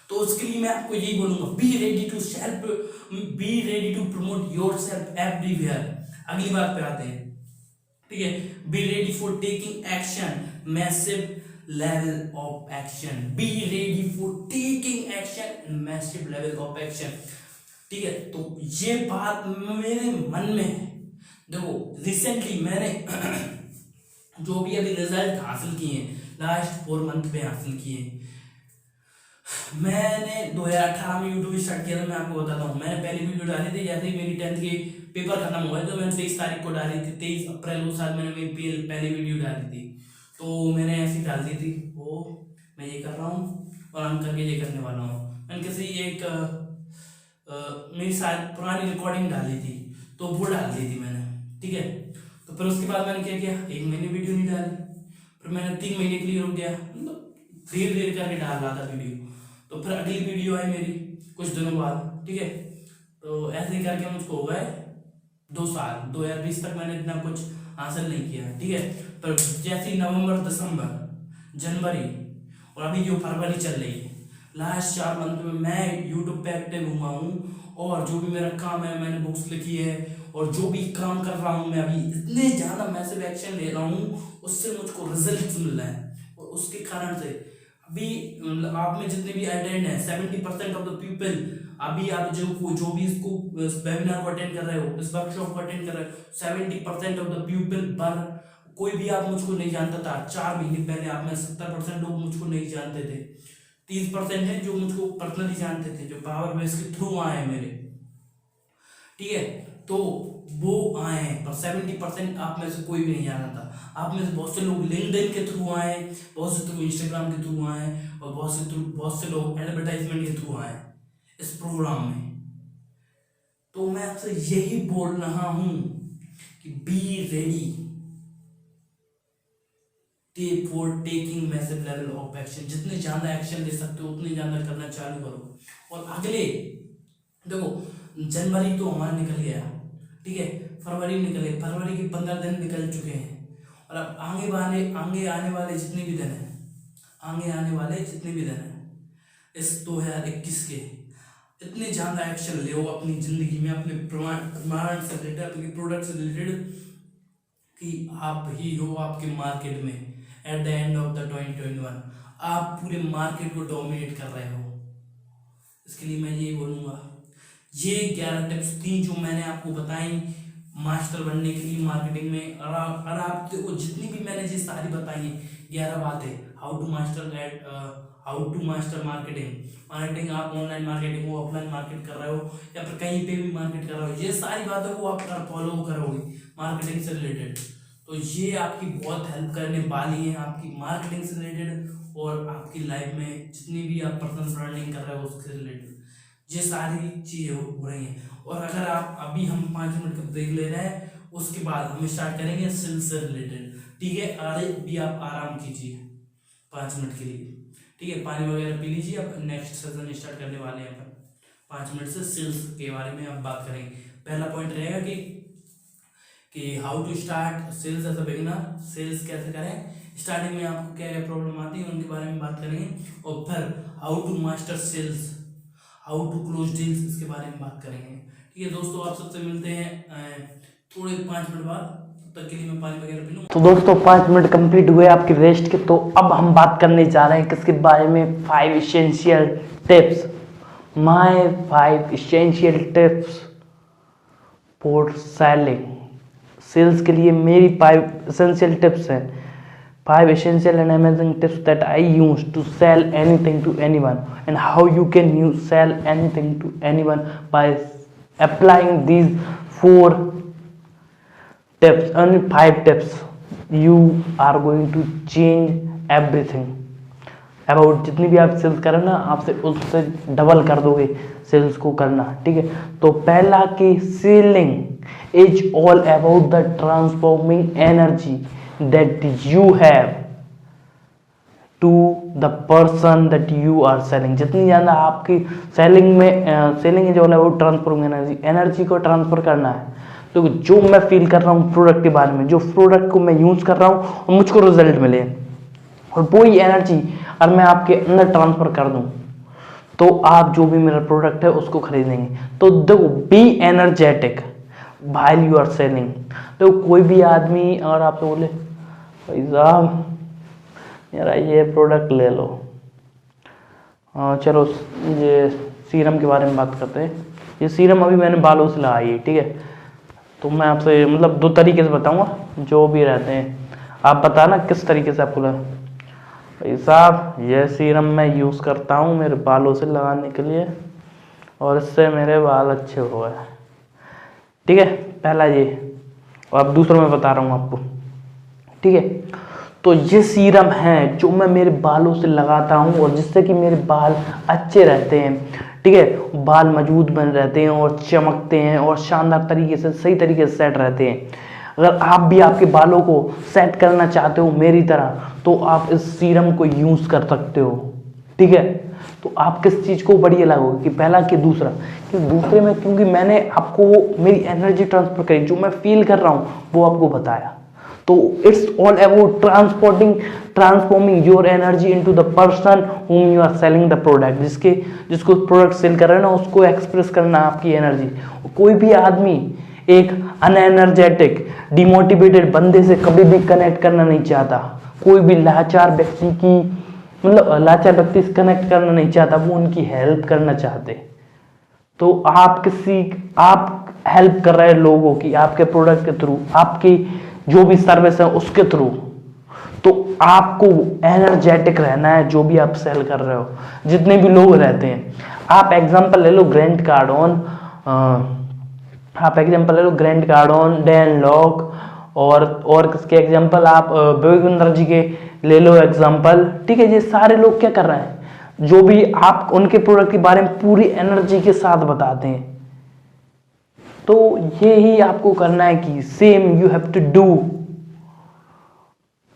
तो उसके लिए मैं आपको यही बोलूंगा, be ready to promote yourself everywhere. अगली बात पे आते हैं, ठीक है। Be ready for taking action, massive level of action. Be ready for taking action, massive level of action, ठीक है। तो ये बात मेरे मन में है। देखो रिसेंटली मैंने जो भी अभी रिजल्ट हासिल किए हैं, लास्ट 4 मंथ में हासिल किए। मैंने 2018 में यूट्यूब स्टार्ट किया था, मैं आपको बताता हूँ। मैंने पहली वीडियो डाली थी जैसे ही मेरी 10th के पेपर खत्म हुआ, तो मैंने 23 तारीख को डाली थी, 23 अप्रैल को शायद मैंने मेरी पहली वीडियो डाली थी। तो मैंने ऐसी डाल दी थी, वो मैं ये कर रहा हूँ और हम करके ये करने वाला हूँ। मैंने किसी एक मेरी शायद पुरानी रिकॉर्डिंग डाली थी, तो वो डाल दी थी मैंने, ठीक है। तो फिर उसके बाद मैंने क्या किया, 1 महीने वीडियो नहीं डाली, फिर मैंने 3 महीने के लिए रुक गया, मतलब धीरे धीरे करके डाल रहा था वीडियो। तो फिर अगली वीडियो आई मेरी कुछ दिनों बाद, ठीक है। तो ऐसे ही करके मुझको हो गए 2 साल, 2020 तक मैंने इतना कुछ हासिल नहीं किया, ठीक है। पर जैसे ही नवंबर, दिसंबर, जनवरी और अभी जो फरवरी चल रही है, लास्ट 4 मंथ में मैं यूट्यूब पे एक्टिव हुआ हूँ, और जो भी मेरा काम है, मैंने बुक्स लिखी है और जो भी काम कर रहा हूँ मैं अभी, इतने ज़्यादा मैसिव एक्शन ले रहा हूँ, उससे मुझको रिजल्ट मिल रहे हैं। और उसके कारण से अभी आप में जितने भी अटेंड हैं 70% ऑफ द पीपल, अभी आप जो भी इसको वेबिनार को अटेंड कर रहे हो, इस वर्कशॉप को अटेंड कर रहे हो, 70% ऑफ द पीपल पर कोई भी आप मुझको नहीं जानता था। 4 महीने पहले आप में 70% लोग मुझको नहीं जानते थे। 30% है जो मुझको पर्सनली जानते थे, जो पावर बेस के थ्रू आए हैं मेरे, ठीक है, तो वो आए हैं। पर 70% आप में से कोई भी नहीं जाना था। आप में से बहुत से लोग लिंक्डइन के थ्रू आए, बहुत से लोग इंस्टाग्राम के थ्रू आए, और बहुत से लोग एडवर्टाइजमेंट के थ्रू आए इस प्रोग्राम में। तो मैं आपसे यही बोल रहा हूं कि be ready for taking massive level of action. जितने ज्यादा एक्शन ले सकते हो उतने ज्यादा करना चालू करो। और अगले देखो, जनवरी तो हमारा निकल गया, ठीक है, फरवरी निकल गया, फरवरी के 15 दिन निकल चुके हैं। और अब आगे आने वाले जितने भी दिन हैं इस 2021 के, इतने ज़्यादा एक्शन ले अपनी ज़िंदगी में, अपने ब्रांड से रिलेटेड, अपने प्रोडक्ट से रिलेटेड, कि आप ही हो आपके मार्केट में at the end of the 2021 आप पूरे मार्केट को डोमिनेट कर रहे हो। इसके लिए मैं यही बोलूँगा, ये 11 टिप्स थी जो मैंने आपको बताई मास्टर बनने के लिए मार्केटिंग में। और आप देखो, जितनी भी मैंने ये सारी बताई हैं 11 बातें, हाउ टू मास्टर मार्केटिंग, आप ऑनलाइन मार्केटिंग हो, ऑफलाइन मार्केट कर रहे हो, या फिर कहीं पे भी मार्केट कर रहे हो, ये सारी बातों को आप फॉलो करोगे मार्केटिंग से रिलेटेड, तो ये आपकी बहुत हेल्प करने वाली है, आपकी मार्केटिंग से रिलेटेड और आपकी लाइफ में जितनी भी आप पर्सनल ब्रांडिंग कर रहे हो उससे रिलेटेड ये सारी चीज़ें हो रही हैं। और अगर आप अभी हम 5 मिनट का ब्रेक ले रहे हैं, उसके बाद हम स्टार्ट करेंगे सेल्स से रिलेटेड, ठीक है। अभी आप आराम कीजिए 5 मिनट के लिए, ठीक है, पानी वगैरह पी लीजिए। अब नेक्स्ट सेशन स्टार्ट करने वाले हैं अपन 5 मिनट से सेल्स के बारे में अब बात करेंगे। पहला पॉइंट रहेगा कि how to start sales as a beginner, sales कैसे करें, स्टार्टिंग में आपको क्या क्या प्रॉब्लम आती है उनके बारे में बात करेंगे। और फिर how to master sales, how to close deals, इसके बारे में बात करेंगे, ठीक है दोस्तों। आप सबसे मिलते हैं थोड़े 5 मिनट बाद, तब तक के लिए मैं पानी वगैरह पी लूँ। तो दोस्तों 5 मिनट कंप्लीट हुए आपके रेस्ट के, तो अब हम बात करने जा रहे हैं किसके बारे में, 5 essential tips, my 5 essential tips for selling. Sales के लिए मेरी 5 एसेंशियल टिप्स हैं, 5 essential and amazing tips that I use to sell anything to anyone, and how you can sell anything to anyone by applying these 4 tips, only 5 tips. You are going to change everything about जितनी भी आप sales करें ना, आपसे उससे double कर दोगे sales को करना, ठीक है। तो पहला कि selling is all about the transforming energy that you have to the person that you are selling। जितनी ज़्यादा आपकी सेलिंग में selling is all about transforming energy को ट्रांसफर करना है। तो जो मैं फील कर रहा हूँ प्रोडक्ट के बारे में, जो प्रोडक्ट को मैं यूज़ कर रहा हूँ और मुझको रिजल्ट मिले, और वही एनर्जी अगर मैं आपके अंदर ट्रांसफर कर दूँ तो आप जो भी मेरा प्रोडक्ट है उसको खरीदेंगे। तो देखो, be energetic while you are selling. तो कोई भी आदमी अगर आपसे बोले भाई साहब यार ये प्रोडक्ट ले लो, चलो ये सीरम के बारे में बात करते हैं। ये सीरम अभी मैंने बालों से लगाई है, ठीक है। तो मैं आपसे मतलब 2 तरीके से बताऊंगा, जो भी रहते हैं आप बताना किस तरीके से आपको लगा। भाई साहब ये सीरम मैं यूज़ करता हूँ मेरे बालों से लगाने के लिए, और इससे मेरे बाल अच्छे हो गए, ठीक है, पहला ये। और अब दूसरा मैं बता रहा हूँ आपको, ठीक है। तो ये सीरम है जो मैं मेरे बालों से लगाता हूँ और जिससे कि मेरे बाल अच्छे रहते हैं, ठीक है, बाल मजबूत बन रहते हैं और चमकते हैं और शानदार तरीके से सही तरीके से सेट रहते हैं। अगर आप भी आपके बालों को सेट करना चाहते हो मेरी तरह, तो आप इस सीरम को यूज़ कर सकते हो, ठीक है। तो आप किस चीज़ को बढ़िया लगोगे, कि पहला कि दूसरा? कि दूसरे में क्योंकि मैंने आपको मेरी एनर्जी ट्रांसफर करी, जो मैं फील कर रहा हूँ वो आपको बताया। तो it's all about transforming your energy into the person whom you are selling the product। जिसको प्रोडक्ट सेल कर रहे हैं ना, उसको एक्सप्रेस करना आपकी एनर्जी। कोई भी आदमी एक अनएनर्जेटिक डिमोटिवेटेड बंदे से कभी भी कनेक्ट करना नहीं चाहता। कोई भी लाचार व्यक्ति की मतलब लाचार व्यक्ति से कनेक्ट करना नहीं चाहता, वो उनकी हेल्प करना चाहते। तो आप हेल्प कर रहे हैं लोगों की आपके प्रोडक्ट के थ्रू, आपकी जो भी सर्विस है उसके थ्रू, तो आपको एनर्जेटिक रहना है जो भी आप सेल कर रहे हो। जितने भी लोग रहते हैं, आप एग्जांपल ले लो ग्रैंड कार्डन, डैन लॉक, और किसके एग्जांपल आप विवेकानंद जी के ले लो एग्जांपल। ठीक है, ये सारे लोग क्या कर रहे हैं, जो भी आप उनके प्रोडक्ट के बारे में पूरी एनर्जी के साथ बताते हैं। तो ये ही आपको करना है कि same you have to do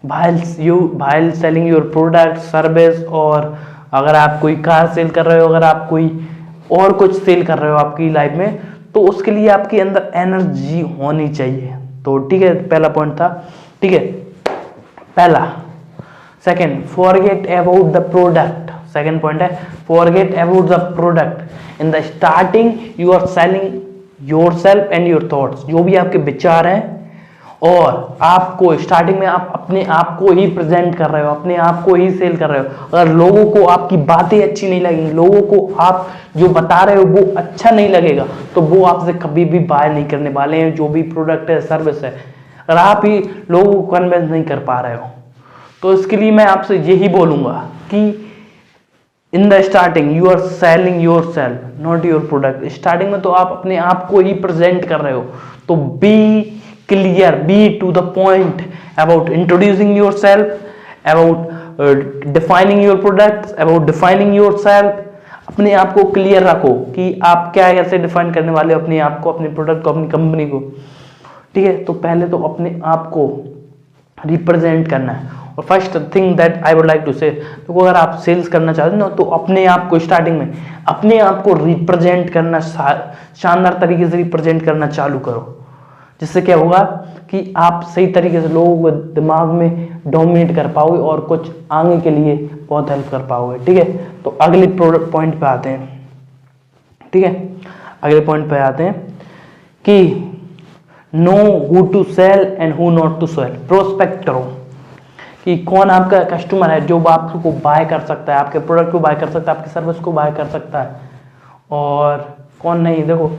while selling your product service. और अगर आप कोई कार सेल कर रहे हो, अगर आप कोई और कुछ सेल कर रहे हो आपकी लाइफ में, तो उसके लिए आपके अंदर एनर्जी होनी चाहिए। तो ठीक है, पहला पॉइंट था। ठीक है, पहला। Second, forget about the product. Second point है forget about the product. In the starting you are selling yourself and your thoughts. जो भी आपके विचार हैं, और आपको स्टार्टिंग में आप अपने आप को ही प्रेजेंट कर रहे हो, अपने आप को ही सेल कर रहे हो। अगर लोगों को आपकी बातें अच्छी नहीं लगेंगी, लोगों को आप जो बता रहे हो वो अच्छा नहीं लगेगा, तो वो आपसे कभी भी बाय नहीं करने वाले हैं। जो भी प्रोडक्ट है, सर्विस है, अगर आप ही लोगों को कन्विंस नहीं कर पा रहे हो, तो इसके लिए मैं आपसे यही बोलूंगा कि in the starting you are selling yourself, not your product. Starting में तो आप अपने आप को ही प्रेजेंट कर रहे हो, तो B clear, be to the point about introducing yourself, about defining your products, about defining yourself। अपने आप को क्लियर रखो कि आप क्या कैसे डिफाइन करने वाले हो अपने आप को, अपने प्रोडक्ट को, अपनी कंपनी को। ठीक है, तो पहले तो अपने आप को रिप्रेजेंट करना है। और first thing that I would like to say, तो अगर आप सेल्स करना चाहते हो ना, तो अपने आप को स्टार्टिंग में अपने आप को रिप्रेजेंट करना, शानदार तरीके से रिप्रेजेंट करना चालू करो। जिससे क्या होगा कि आप सही तरीके से लोगों को दिमाग में डोमिनेट कर पाओगे और कुछ आगे के लिए बहुत हेल्प कर पाओगे। ठीक है, तो अगले पॉइंट पे आते हैं। ठीक है, अगले पॉइंट पे आते हैं कि know who to sell and who not to sell. Prospect करो कि कौन आपका कस्टमर है जो आपको बाय कर सकता है, आपके प्रोडक्ट को बाय कर सकता है, आपकी सर्विस को बाय कर सकता है, और कौन नहीं। देखो,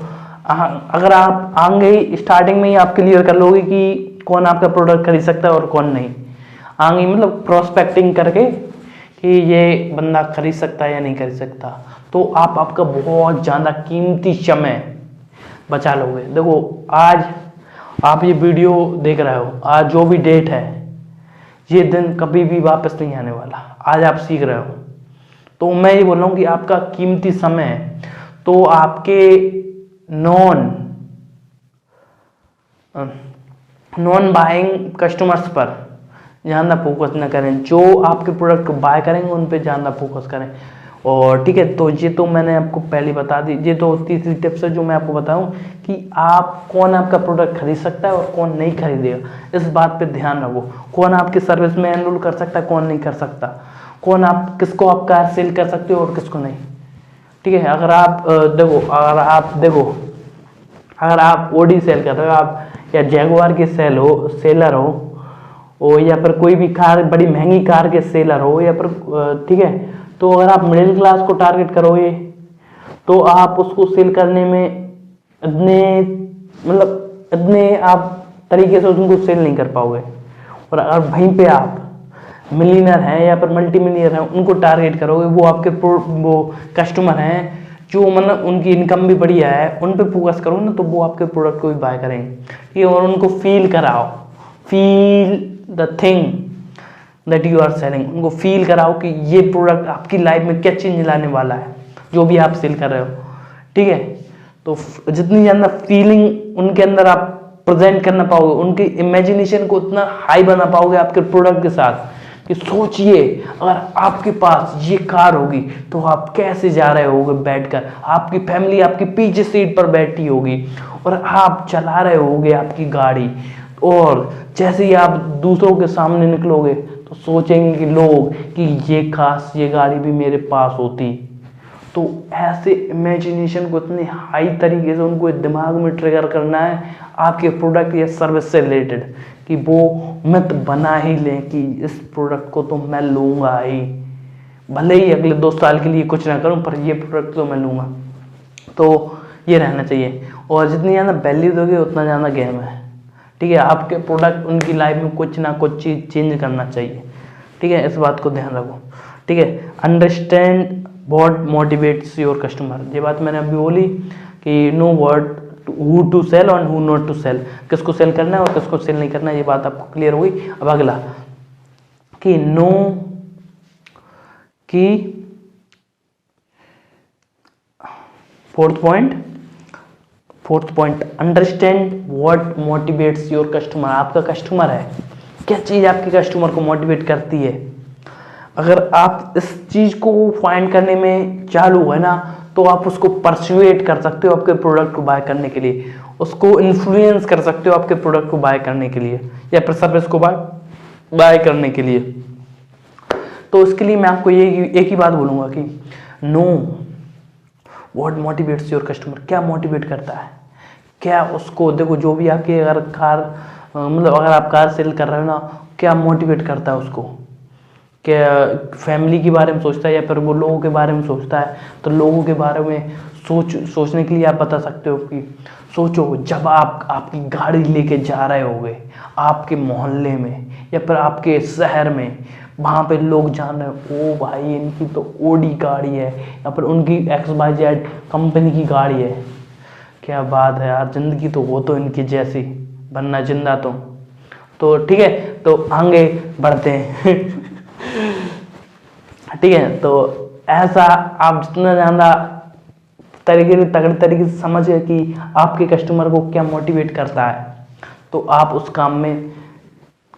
अगर आप आगे स्टार्टिंग में ही आप क्लियर कर लोगे कि कौन आपका प्रोडक्ट खरीद सकता है और कौन नहीं, आगे मतलब प्रोस्पेक्टिंग करके कि ये बंदा खरीद सकता है या नहीं खरीद सकता, तो आप आपका बहुत ज़्यादा कीमती समय बचा लोगे। देखो, आज आप ये वीडियो देख रहे हो, आज जो भी डेट है, ये दिन कभी भी वापस नहीं आने वाला। आज आप सीख रहे हो, तो मैं ये बोल रहा हूँ कि आपका कीमती समय है, तो आपके नॉन बाइंग कस्टमर्स पर ज़्यादा फोकस ना करें। जो आपके प्रोडक्ट को बाय करेंगे उन पे ज़्यादा फोकस करें। और ठीक है, तो ये तो मैंने आपको पहले बता दी। ये तो तीसरी टिप्स है जो मैं आपको बताऊं कि आप कौन आपका प्रोडक्ट खरीद सकता है और कौन नहीं खरीदेगा, इस बात पे ध्यान रखो। कौन आपकी सर्विस में एनरोल कर सकता है, कौन नहीं कर सकता, कौन आप किसको आप कार सेल कर सकते हो और किसको नहीं। ठीक है, अगर आप ओडी सेल कर रहे हो, आप या जैगुआर के सेलर हो या फिर कोई भी कार, बड़ी महंगी कार के सेलर हो, या फिर ठीक है, तो अगर आप मिडिल क्लास को टारगेट करोगे तो आप उसको सेल करने में इतने आप तरीके से उनको सेल नहीं कर पाओगे। और अगर वहीं पे आप मिलियनर हैं या फिर मल्टी मिलियनर हैं, उनको टारगेट करोगे, वो आपके वो कस्टमर हैं जो मतलब उनकी इनकम भी बढ़िया है, उन पे फोकस करो ना, तो वो आपके प्रोडक्ट को भी बाय करेंगे। ठीक है, और उनको फील कराओ, feel the thing that you are selling. उनको फील कराओ कि ये प्रोडक्ट आपकी लाइफ में क्या चेंज लाने वाला है, जो भी आप सेल कर रहे हो। ठीक है, तो जितनी ज़्यादा फीलिंग उनके अंदर आप प्रेजेंट करना पाओगे, उनकी इमेजिनेशन को उतना हाई बना पाओगे आपके प्रोडक्ट के साथ कि सोचिए अगर आपके पास ये कार होगी तो आप कैसे जा रहे होगे बैठकर, आपकी फैमिली आपकी पीछे सीट पर बैठी होगी और आप चला रहे होगे आपकी गाड़ी, और जैसे ही आप दूसरों के सामने निकलोगे तो सोचेंगे कि लोग कि ये गाड़ी भी मेरे पास होती तो ऐसे इमेजिनेशन को इतने हाई तरीके से उनको दिमाग में ट्रिगर करना है आपके प्रोडक्ट या सर्विस से रिलेटेड, कि वो मिथ बना ही लें कि इस प्रोडक्ट को तो मैं लूँगा ही, भले ही अगले 2 साल के लिए कुछ ना करूँ, पर ये प्रोडक्ट तो मैं लूँगा। तो ये रहना चाहिए, और जितनी ज़्यादा वैल्यू दोगे उतना ज़्यादा गेम है, ठीक है। आपके प्रोडक्ट उनकी लाइफ में कुछ ना कुछ चीज़ चेंज करना चाहिए, ठीक है। इस बात को ध्यान रखो, ठीक है। Understand what motivates your customer, ये बात मैंने अभी बोली कि know word who to sell और हु नॉट टू सेल, किसको सेल करना है और किसको सेल नहीं करना है, ये बात आपको क्लियर हो गई। अब अगला कि नो की fourth point understand what motivates your customer. आपका कस्टमर है, क्या चीज़ आपके कस्टमर को मोटिवेट करती है। अगर आप इस चीज़ को फाइंड करने में चालू है ना, तो आप उसको परसुएट कर सकते हो आपके प्रोडक्ट को बाय करने के लिए, उसको इन्फ्लुएंस कर सकते हो आपके प्रोडक्ट को बाय करने के लिए या फिर सर्विस को बाय करने के लिए। तो इसके लिए मैं आपको ये एक ही बात बोलूँगा कि know what motivates your customer, क्या मोटिवेट करता है, क्या उसको देखो। जो भी आपके अगर अगर आप कार सेल कर रहे हो ना, क्या मोटिवेट करता है उसको, क्या फैमिली के बारे में सोचता है या फिर वो लोगों के बारे में सोचता है। तो लोगों के बारे में सोचने के लिए आप बता सकते हो कि सोचो जब आप आपकी गाड़ी लेके जा रहे होगे आपके मोहल्ले में या फिर आपके शहर में, वहाँ पे लोग जान रहे हो ओ भाई इनकी तो ओडी गाड़ी है या फिर उनकी XYZ कंपनी की गाड़ी है, क्या बात है यार, जिंदगी तो वो तो इनकी जैसी बनना जिंदा तो ठीक है। तो आगे बढ़ते हैं ठीक है। तो ऐसा आप जितना ज़्यादा तगड़े तरीके से समझे कि आपके कस्टमर को क्या मोटिवेट करता है, तो आप उस काम में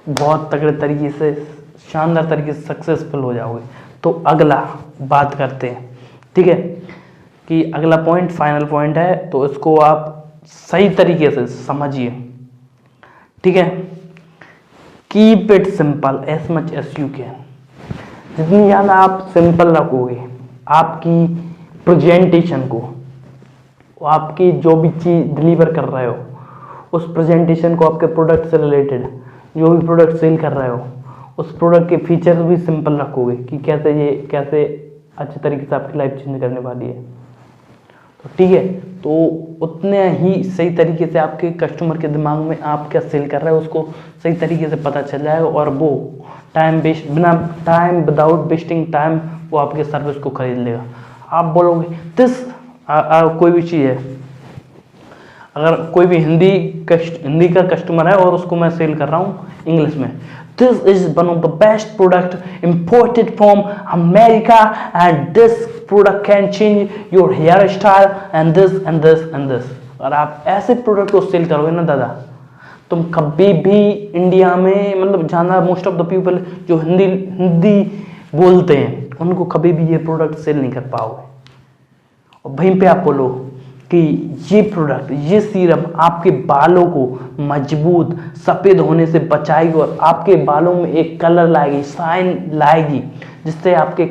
बहुत तगड़े तरीके से शानदार तरीके से सक्सेसफुल हो जाओगे। तो अगला बात करते हैं, ठीक है, कि अगला पॉइंट फाइनल पॉइंट है, तो इसको आप सही तरीके से समझिए, ठीक है। Keep it simple as much as you can. जितनी ज़्यादा आप सिंपल रखोगे आपकी प्रेजेंटेशन को, आपकी जो भी चीज़ डिलीवर कर रहे हो उस प्रेजेंटेशन को, आपके प्रोडक्ट से रिलेटेड जो भी प्रोडक्ट सेल कर रहे हो उस प्रोडक्ट के फीचर्स भी सिंपल रखोगे कि कैसे अच्छे तरीके से आपकी लाइफ चेंज करने वाली है, तो ठीक है। तो उतने ही सही तरीके से आपके कस्टमर के दिमाग में आप क्या सेल कर रहे हो उसको सही तरीके से पता चल जाएगा, और वो विदाउट वेस्टिंग टाइम वो आपके सर्विस को खरीद लेगा। आप बोलोगे कोई भी चीज़ है, अगर कोई भी हिंदी का कस्टमर है और उसको मैं सेल कर रहा हूँ इंग्लिश में, this is one of the best product imported from America and this product can change your hairstyle and this and this and this. और आप ऐसे प्रोडक्ट को सेल करोगे ना दादा, तुम कभी भी इंडिया में मतलब जाना मोस्ट ऑफ द पीपल जो हिंदी बोलते हैं उनको कभी भी ये प्रोडक्ट सेल नहीं कर पाओगे। और वहीं पे आप बोलो कि ये प्रोडक्ट, ये सीरम आपके बालों को मजबूत सफ़ेद होने से बचाएगी और आपके बालों में एक कलर लाएगी, शाइन लाएगी, जिससे आपके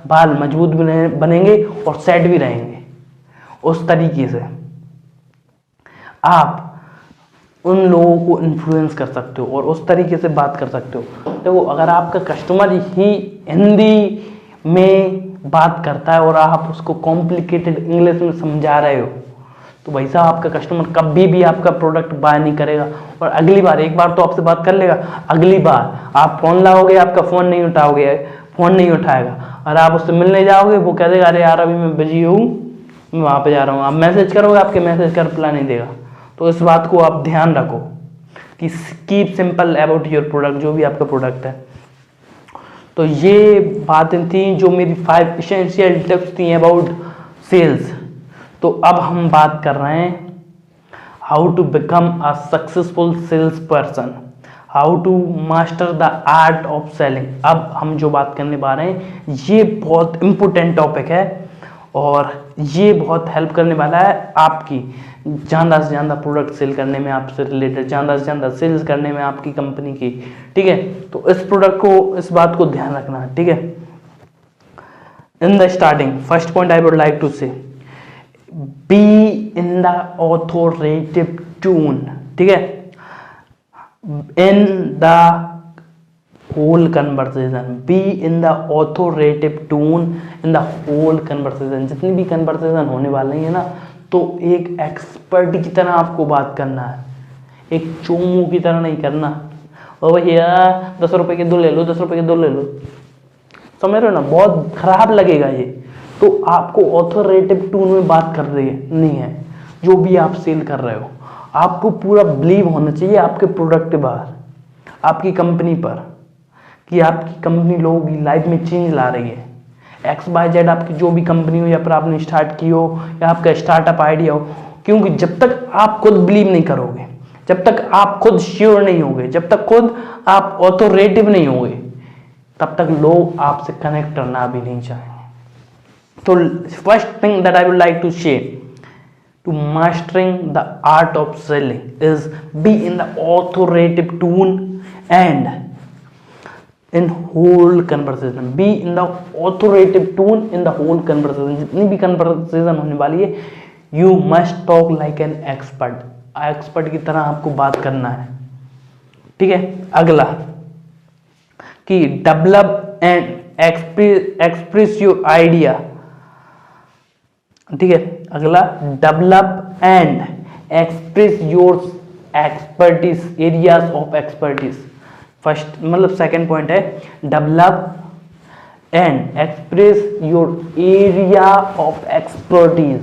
बाल मजबूत बनेंगे और सेट भी रहेंगे। उस तरीके से आप उन लोगों को इन्फ्लुएंस कर सकते हो और उस तरीके से बात कर सकते हो। देखो अगर आपका कस्टमर ही हिंदी में बात करता है और आप उसको कॉम्प्लिकेटेड इंग्लिश में समझा रहे हो, तो भाई साहब आपका कस्टमर कभी भी आपका प्रोडक्ट बाय नहीं करेगा। और अगली बार, एक बार तो आपसे बात कर लेगा, अगली बार आप फ़ोन लाओगे आपका फ़ोन नहीं उठाएगा और आप उससे मिलने जाओगे, वो कह देगा अरे यार अभी मैं बिजी हूँ, मैं वहाँ पे जा रहा हूँ। आप मैसेज करोगे, आपके मैसेज का रिप्लाई नहीं देगा। तो इस बात को आप ध्यान रखो कि keep simple about your product, जो भी आपका प्रोडक्ट है। तो ये बातें थी जो मेरी 5 एसेंशियल टिप्स थी अबाउट सेल्स। तो अब हम बात कर रहे हैं how to become a successful salesperson, how to master the art of selling. अब हम जो बात करने वाले हैं ये बहुत इंपॉर्टेंट टॉपिक है और ये बहुत हेल्प करने वाला है आपकी ज़्यादा से ज़्यादा प्रोडक्ट सेल करने में, आपसे रिलेटेड ज़्यादा से ज़्यादा सेल्स करने में आपकी कंपनी की, ठीक है। तो इस प्रोडक्ट को, इस बात को ध्यान रखना, ठीक है। in the starting, first point I would like to say, be in the authoritative tone, ठीक है, in the whole conversation, be in the authoritative tone in the whole conversation. जितनी भी conversation होने वाली है ना, तो एक एक्सपर्ट की तरह आपको बात करना है, एक चोमू की तरह नहीं करना। ओ भैया 10 रुपए के दो ले लो, 10 रुपए के दो ले लो, समझ रहे हो ना, बहुत खराब लगेगा ये। तो आपको ऑथोरेटिव टोन में बात कर रही है नहीं है, जो भी आप सेल कर रहे हो आपको पूरा बिलीव होना चाहिए आपके प्रोडक्ट के बाहर, आपकी कंपनी पर, कि आपकी कंपनी लोगों की लाइफ में चेंज ला रही है। XYZ आपकी जो भी कंपनी हो, या फिर आपने स्टार्ट की हो, या आपका स्टार्टअप आइडिया हो, क्योंकि जब तक आप खुद बिलीव नहीं करोगे, जब तक आप खुद श्योर नहीं होगे, जब तक खुद आप ऑथोरेटिव नहीं होगे, तब तक लोग आपसे कनेक्ट करना भी नहीं चाहेंगे। तो first thing that I would like to share, to mastering the art of selling is be in the authoritative tone and in whole conversation, be in the authoritative tone in the whole conversation। जितनी भी conversation होने वाली है, you must talk like an expert, expert की तरह आपको बात करना है, ठीक है। अगला कि develop and express your idea, ठीक है। अगला develop and express your expertise, areas of expertise. First मतलब सेकंड पॉइंट है develop and express your area of expertise.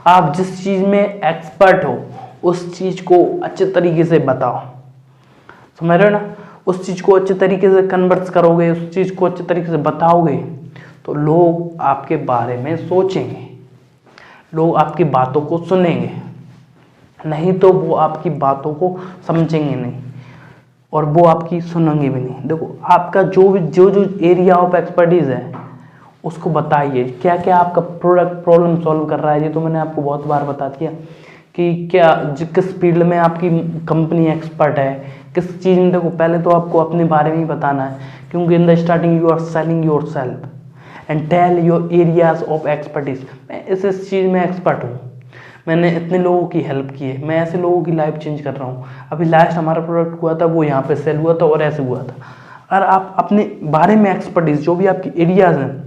आप जिस चीज में एक्सपर्ट हो उस चीज को अच्छे तरीके से बताओ, समझ रहे हो ना, उस चीज को अच्छे तरीके से कन्वर्स करोगे, उस चीज को अच्छे तरीके से बताओगे, तो लोग आपके बारे में सोचेंगे, लोग आपकी बातों को सुनेंगे, नहीं तो वो आपकी बातों को समझेंगे नहीं और वो आपकी सुनेंगे भी नहीं। देखो आपका जो एरिया ऑफ एक्सपर्टीज है उसको बताइए, क्या क्या आपका प्रोडक्ट प्रॉब्लम सॉल्व कर रहा है। ये तो मैंने आपको बहुत बार बता दिया कि क्या किस फील्ड में आपकी कंपनी एक्सपर्ट है, किस चीज़ में। देखो पहले तो आपको अपने बारे में ही बताना है, क्योंकि in the starting you are selling yourself and tell your areas of expertise. मैं इस चीज़ में एक्सपर्ट हूँ, मैंने इतने लोगों की हेल्प की है, मैं ऐसे लोगों की लाइफ चेंज कर रहा हूँ। अभी लास्ट हमारा प्रोडक्ट हुआ था, वो यहाँ पे सेल हुआ था और ऐसे हुआ था। अगर आप अपने बारे में एक्सपर्टीज, जो भी आपकी एरियाज हैं,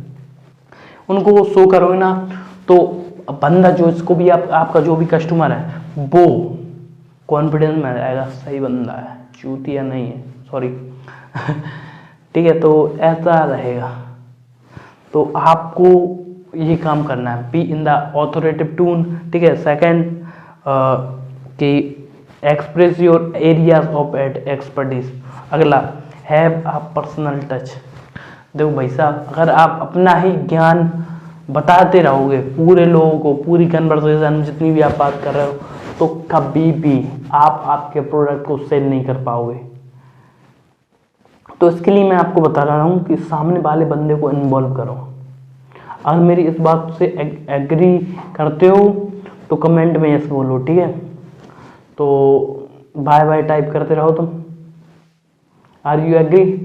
उनको वो शो करोगे ना, तो बंदा जो इसको भी आपका जो भी कस्टमर है वो कॉन्फिडेंस में आएगा, सही बंदा है, चूतिया नहीं है, सॉरी ठीक है। तो ऐसा रहेगा, तो आपको ये काम करना है, be in the authoritative tone, ठीक है। सेकंड कि express your areas of expertise. अगला हैव अ पर्सनल टच। देखो भाई साहब, अगर आप अपना ही ज्ञान बताते रहोगे पूरे लोगों को, पूरी कन्वर्सेशन जितनी भी आप बात कर रहे हो, तो कभी भी आप आपके प्रोडक्ट को सेल नहीं कर पाओगे। तो इसके लिए मैं आपको बता रहा हूँ कि सामने वाले बंदे को इन्वॉल्व करो। अगर मेरी इस बात से एग्री करते हो तो कमेंट में यस बोलो, ठीक है। तो बाय बाय टाइप करते रहो तुम। Are you agree?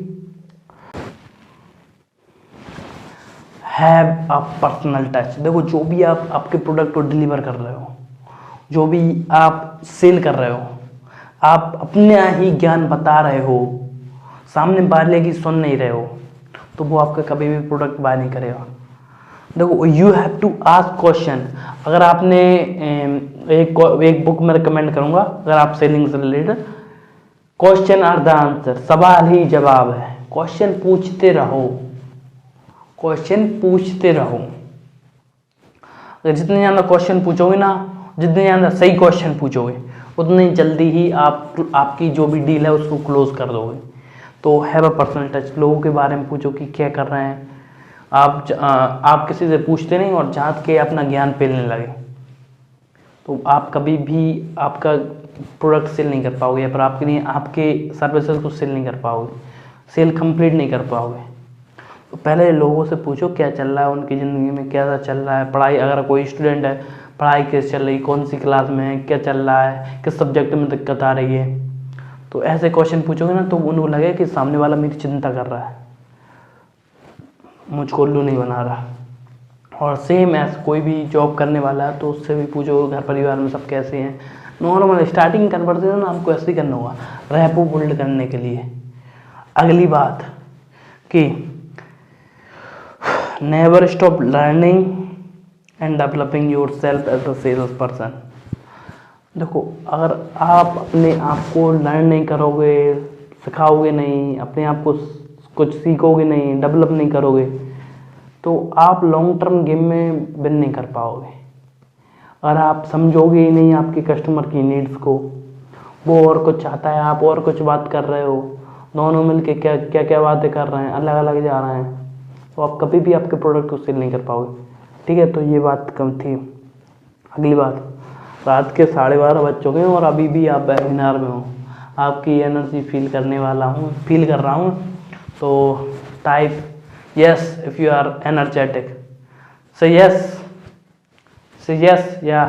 Have a personal touch. देखो जो भी आप आपके प्रोडक्ट को डिलीवर कर रहे हो, जो भी आप सेल कर रहे हो, आप अपना ही ज्ञान बता रहे हो, सामने वाले की सुन नहीं रहे हो, तो वो आपका कभी भी प्रोडक्ट बाय नहीं करेगा। देखो you have to ask question. अगर आपने एक बुक में रिकमेंड करूंगा, अगर आप सेलिंग से related, question are the answer, सवाल ही जवाब है। क्वेश्चन पूछते रहो, क्वेश्चन पूछते रहो। अगर जितने ज़्यादा क्वेश्चन पूछोगे ना, जितने ज़्यादा सही क्वेश्चन पूछोगे, उतनी जल्दी ही आपकी जो भी डील है उसको क्लोज कर दोगे। तो हैव अ पर्सनल टच। लोगों के बारे में पूछो कि क्या कर रहे हैं। आप किसी से पूछते नहीं और झाँक के अपना ज्ञान फैलने लगे, तो आप कभी भी आपका प्रोडक्ट सेल नहीं कर पाओगे, या फिर आपके लिए आपके सर्विसेज को सेल नहीं कर पाओगे, सेल कंप्लीट नहीं कर पाओगे। तो पहले लोगों से पूछो क्या चल रहा है उनकी ज़िंदगी में, क्या चल रहा है, पढ़ाई, अगर कोई स्टूडेंट है पढ़ाई कैसे चल रही, कौन सी क्लास में है, क्या चल रहा है, किस सब्जेक्ट में दिक्कत आ रही है। तो ऐसे क्वेश्चन पूछोगे ना, तो उनको लगे कि सामने वाला मेरी चिंता कर रहा है, मुझको उल्लू नहीं बना रहा, और सेम एज कोई भी जॉब करने वाला है तो उससे भी पूछो घर परिवार में सब कैसे हैं। नॉर्मल स्टार्टिंग कन्वर्सेशन आपको ऐसे ही करना होगा रैपो बिल्ड करने के लिए। अगली बात कि never stop learning and developing yourself as a sales person. देखो, अगर आप अपने आप को लर्न नहीं करोगे, सिखाओगे नहीं, अपने आप को कुछ सीखोगे नहीं, डेवलप नहीं करोगे, तो आप लॉन्ग टर्म गेम में विन नहीं कर पाओगे। अगर आप समझोगे ही नहीं आपके कस्टमर की नीड्स को, वो और कुछ चाहता है, आप और कुछ बात कर रहे हो, दोनों मिलके क्या क्या क्या बातें कर रहे हैं, अलग अलग जा रहे हैं, तो आप कभी भी आपके प्रोडक्ट को सेल नहीं कर पाओगे। ठीक है, तो ये बात कम थी। अगली बात, रात के 12:30 बज चुके हैं और अभी भी आप वेबिनार में हो। आपकी एनर्जी फील कर रहा हूँ। तो type yes if you are energetic, say yes या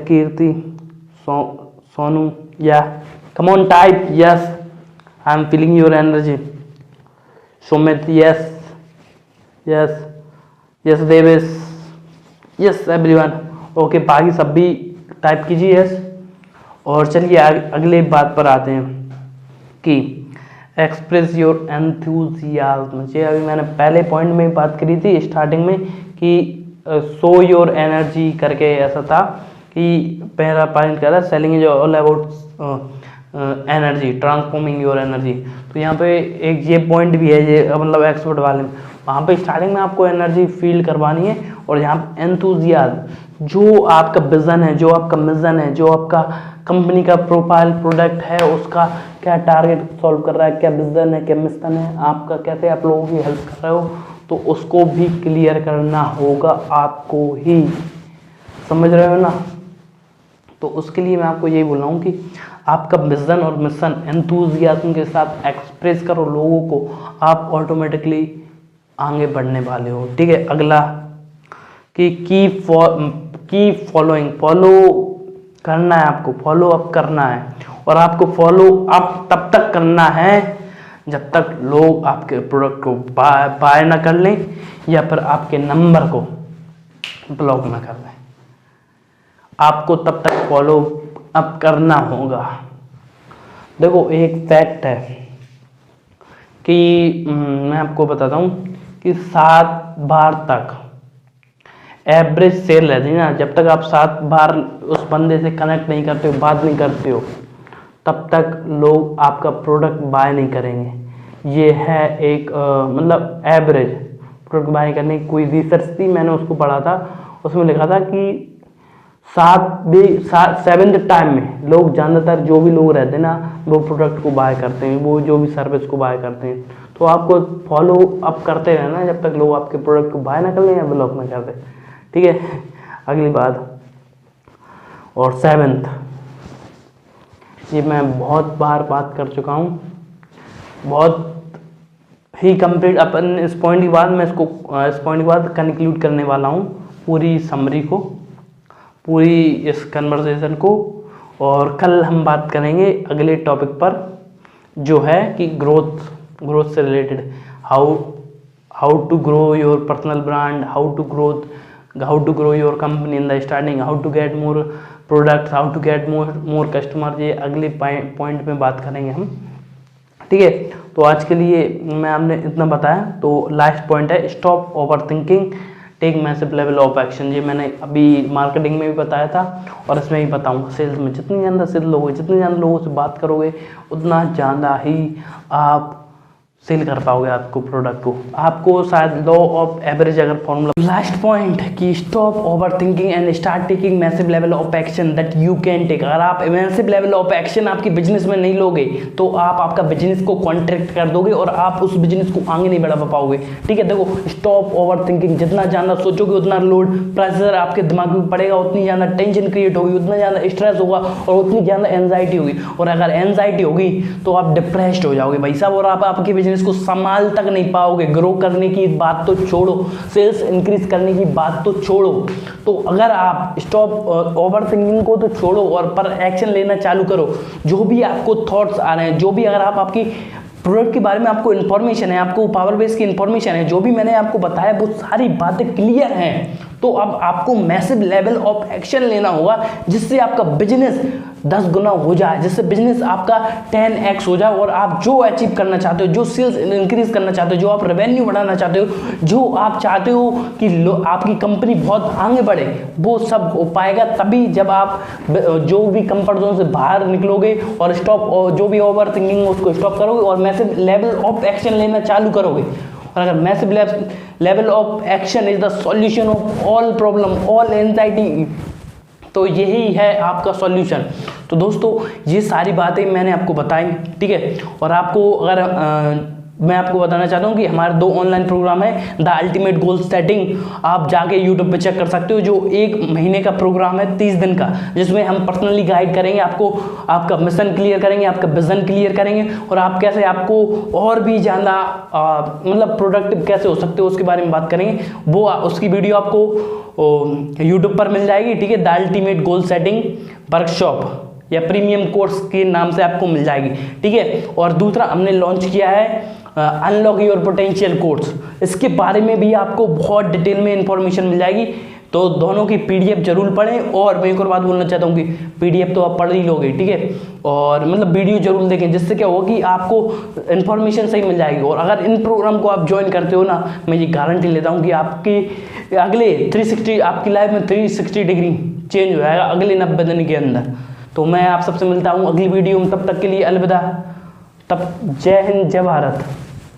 कीर्ति सोनू या come on type yes I am feeling your energy. Sumit yes Devesh yes everyone. Okay, बाकी सब भी टाइप कीजिए यस। और चलिए अगले बात पर आते हैं कि एक्सप्रेस योर एंथुजियाज्म। जी, अभी मैंने पहले पॉइंट में बात करी थी स्टार्टिंग में कि शो योर एनर्जी करके ऐसा था कि पहला पॉइंट कह रहा है selling is all about energy, transforming your energy. तो यहाँ पे एक ये पॉइंट भी है, ये मतलब एक्सपर्ट वाले में, वहाँ पे स्टार्टिंग में आपको एनर्जी फील करवानी है। और यहाँ पे एंथुजियाज्म, जो आपका विजन है, जो आपका मिशन है, जो आपका कंपनी का प्रोफाइल प्रोडक्ट है, उसका क्या टारगेट सॉल्व कर रहा है, क्या विजन है, क्या मिशन है आपका, कैसे आप लोगों की हेल्प कर रहे हो, तो उसको भी क्लियर करना होगा आपको ही। समझ रहे हो ना? तो उसके लिए मैं आपको यही बोल रहा हूँ कि आपका विजन और मिशन एंथुजियाज्म के साथ एक्सप्रेस करो लोगों को, आप ऑटोमेटिकली आगे बढ़ने वाले हो। ठीक है, अगला कि की फॉलोइंग, फॉलो करना है आपको, फॉलो अप करना है। और आपको फॉलो अप तब तक करना है जब तक लोग आपके प्रोडक्ट को बाय ना कर लें या फिर आपके नंबर को ब्लॉक ना कर दें। आपको तब तक फॉलो अप करना होगा। देखो, एक फैक्ट है कि मैं आपको बताता हूँ कि 7 बार तक एवरेज सेल रहती है ना, जब तक आप 7 बार उस बंदे से कनेक्ट नहीं करते हो, बात नहीं करते हो, तब तक लोग आपका प्रोडक्ट बाय नहीं करेंगे। ये है एक मतलब एवरेज प्रोडक्ट बाय करने की कोई रिसर्च थी, मैंने उसको पढ़ा था, उसमें लिखा था कि 7th टाइम में लोग ज़्यादातर जो भी लोग रहते हैं ना, वो प्रोडक्ट को बाय करते हैं, वो जो भी सर्विस को बाय करते हैं। तो आपको फॉलो अप करते रहना जब तक लोग आपके प्रोडक्ट को बाय ना कर लें या ब्लॉक ना कर दें। ठीक है, अगली बात और 7th, ये मैं बहुत बार बात कर चुका हूँ, बहुत ही कंप्लीट। अपन इस पॉइंट के बाद मैं इस पॉइंट के बाद कंक्लूड करने वाला हूँ पूरी समरी को, पूरी इस कन्वर्सेशन को। और कल हम बात करेंगे अगले टॉपिक पर, जो है कि ग्रोथ से related, how to grow your personal brand, how to grow your company in the starting, how to get more products, how to get more customer. ये अगले पॉइंट में बात करेंगे हम। ठीक है, तो आज के लिए मैं आपने इतना बताया। तो लास्ट पॉइंट है stop overthinking, take massive level of action. ये मैंने अभी मार्केटिंग में भी बताया था और इसमें भी बताऊंगा। सेल्स में जितनी ज़्यादा सेल लोगे, जितने ज़्यादा लोगों से बात करोगे, उतना ज़्यादा ही आप सेल कर पाओगे आपको प्रोडक्ट को। आपको शायद लॉ ऑफ एवरेज अगर फॉर्मूला, लास्ट पॉइंट कि stop overthinking and start taking massive level of action that you can take. अगर आप मैसिव लेवल ऑफ एक्शन आपकी बिजनेस में नहीं लोगे तो आप आपका बिजनेस को कॉन्ट्रैक्ट कर दोगे और आप उस बिजनेस को आगे नहीं बढ़ा पाओगे। ठीक है, देखो, स्टॉप ओवर थिंकिंग, जितना ज़्यादा सोचोगे उतना लोड प्रेशर आपके दिमाग में पड़ेगा, उतनी ज़्यादा टेंशन क्रिएट होगी, उतना ज़्यादा स्ट्रेस होगा और उतनी ज़्यादा एंजाइटी होगी। और अगर एंजाइटी होगी तो आप डिप्रेस्ड हो जाओगे भाई साहब, और आप आपके बिजनेस को संभाल तक नहीं पाओगे। ग्रो करने की बात तो छोड़ो, सेल्स इंक्रीज करने की बात तो छोड़ो। तो अगर आप स्टॉप ओवर थिंकिंग को तो छोड़ो और पर एक्शन लेना चालू करो। जो भी आपको थॉट्स आ रहे हैं, जो भी अगर आप आपकी प्रोडक्ट के बारे में आपको इन्फॉर्मेशन है, आपको पावर बेस की इन्फॉर्मेशन है, जो भी मैंने आपको बताया वो सारी बातें क्लियर हैं। तो अब आपको मैसिव लेवल ऑफ एक्शन लेना होगा जिससे आपका बिजनेस 10 गुना हो जाए, जिससे बिजनेस आपका 10x हो जाए और आप जो अचीव करना चाहते हो, जो सेल्स इंक्रीज करना चाहते हो, जो आप रेवेन्यू बढ़ाना चाहते हो, जो आप चाहते हो कि आपकी कंपनी बहुत आगे बढ़े, वो सब हो पाएगा तभी जब आप जो भी कंफर्ट जोन से बाहर निकलोगे और जो भी ओवर थिंकिंग उसको स्टॉप करोगे और मैसिव लेवल ऑफ एक्शन लेना चालू करोगे। और अगर massive level of action is the solution of all problem, all anxiety, तो यही है आपका सॉल्यूशन। तो दोस्तों ये सारी बातें मैंने आपको बताई, ठीक है। और आपको अगर मैं आपको बताना चाहता हूँ कि हमारे 2 ऑनलाइन प्रोग्राम है, द अल्टीमेट गोल सेटिंग, आप जाके यूट्यूब पे चेक कर सकते हो, जो 1 महीने का प्रोग्राम है 30 दिन का, जिसमें हम पर्सनली गाइड करेंगे आपको, आपका मिशन क्लियर करेंगे, आपका विजन क्लियर करेंगे और आप कैसे आपको और भी ज़्यादा मतलब प्रोडक्टिव कैसे हो सकते हो उसके बारे में बात करेंगे। वो उसकी वीडियो आपको यूट्यूब पर मिल जाएगी, ठीक है। The ultimate goal setting workshop या प्रीमियम कोर्स के नाम से आपको मिल जाएगी, ठीक है। और दूसरा हमने लॉन्च किया है अनलॉक योर पोटेंशियल कोर्स, इसके बारे में भी आपको बहुत डिटेल में इंफॉर्मेशन मिल जाएगी। तो दोनों की PDF जरूर पढ़ें। और मैं एक और बात बोलना चाहता हूँ कि PDF तो आप पढ़ ही लोगे, ठीक है, और मतलब वीडियो जरूर देखें, जिससे क्या होगा कि आपको इन्फॉर्मेशन सही मिल जाएगी। और अगर इन प्रोग्राम को आप ज्वाइन करते हो ना, मैं ये गारंटी लेता हूँ कि आपकी अगले 360 आपकी लाइफ में 360 डिग्री चेंज हो जाएगा अगले 90 दिन के अंदर। तो मैं आप सबसे मिलता हूँ अगली वीडियो में, तब तक के लिए अलविदा। तब जय हिंद, जय भारत।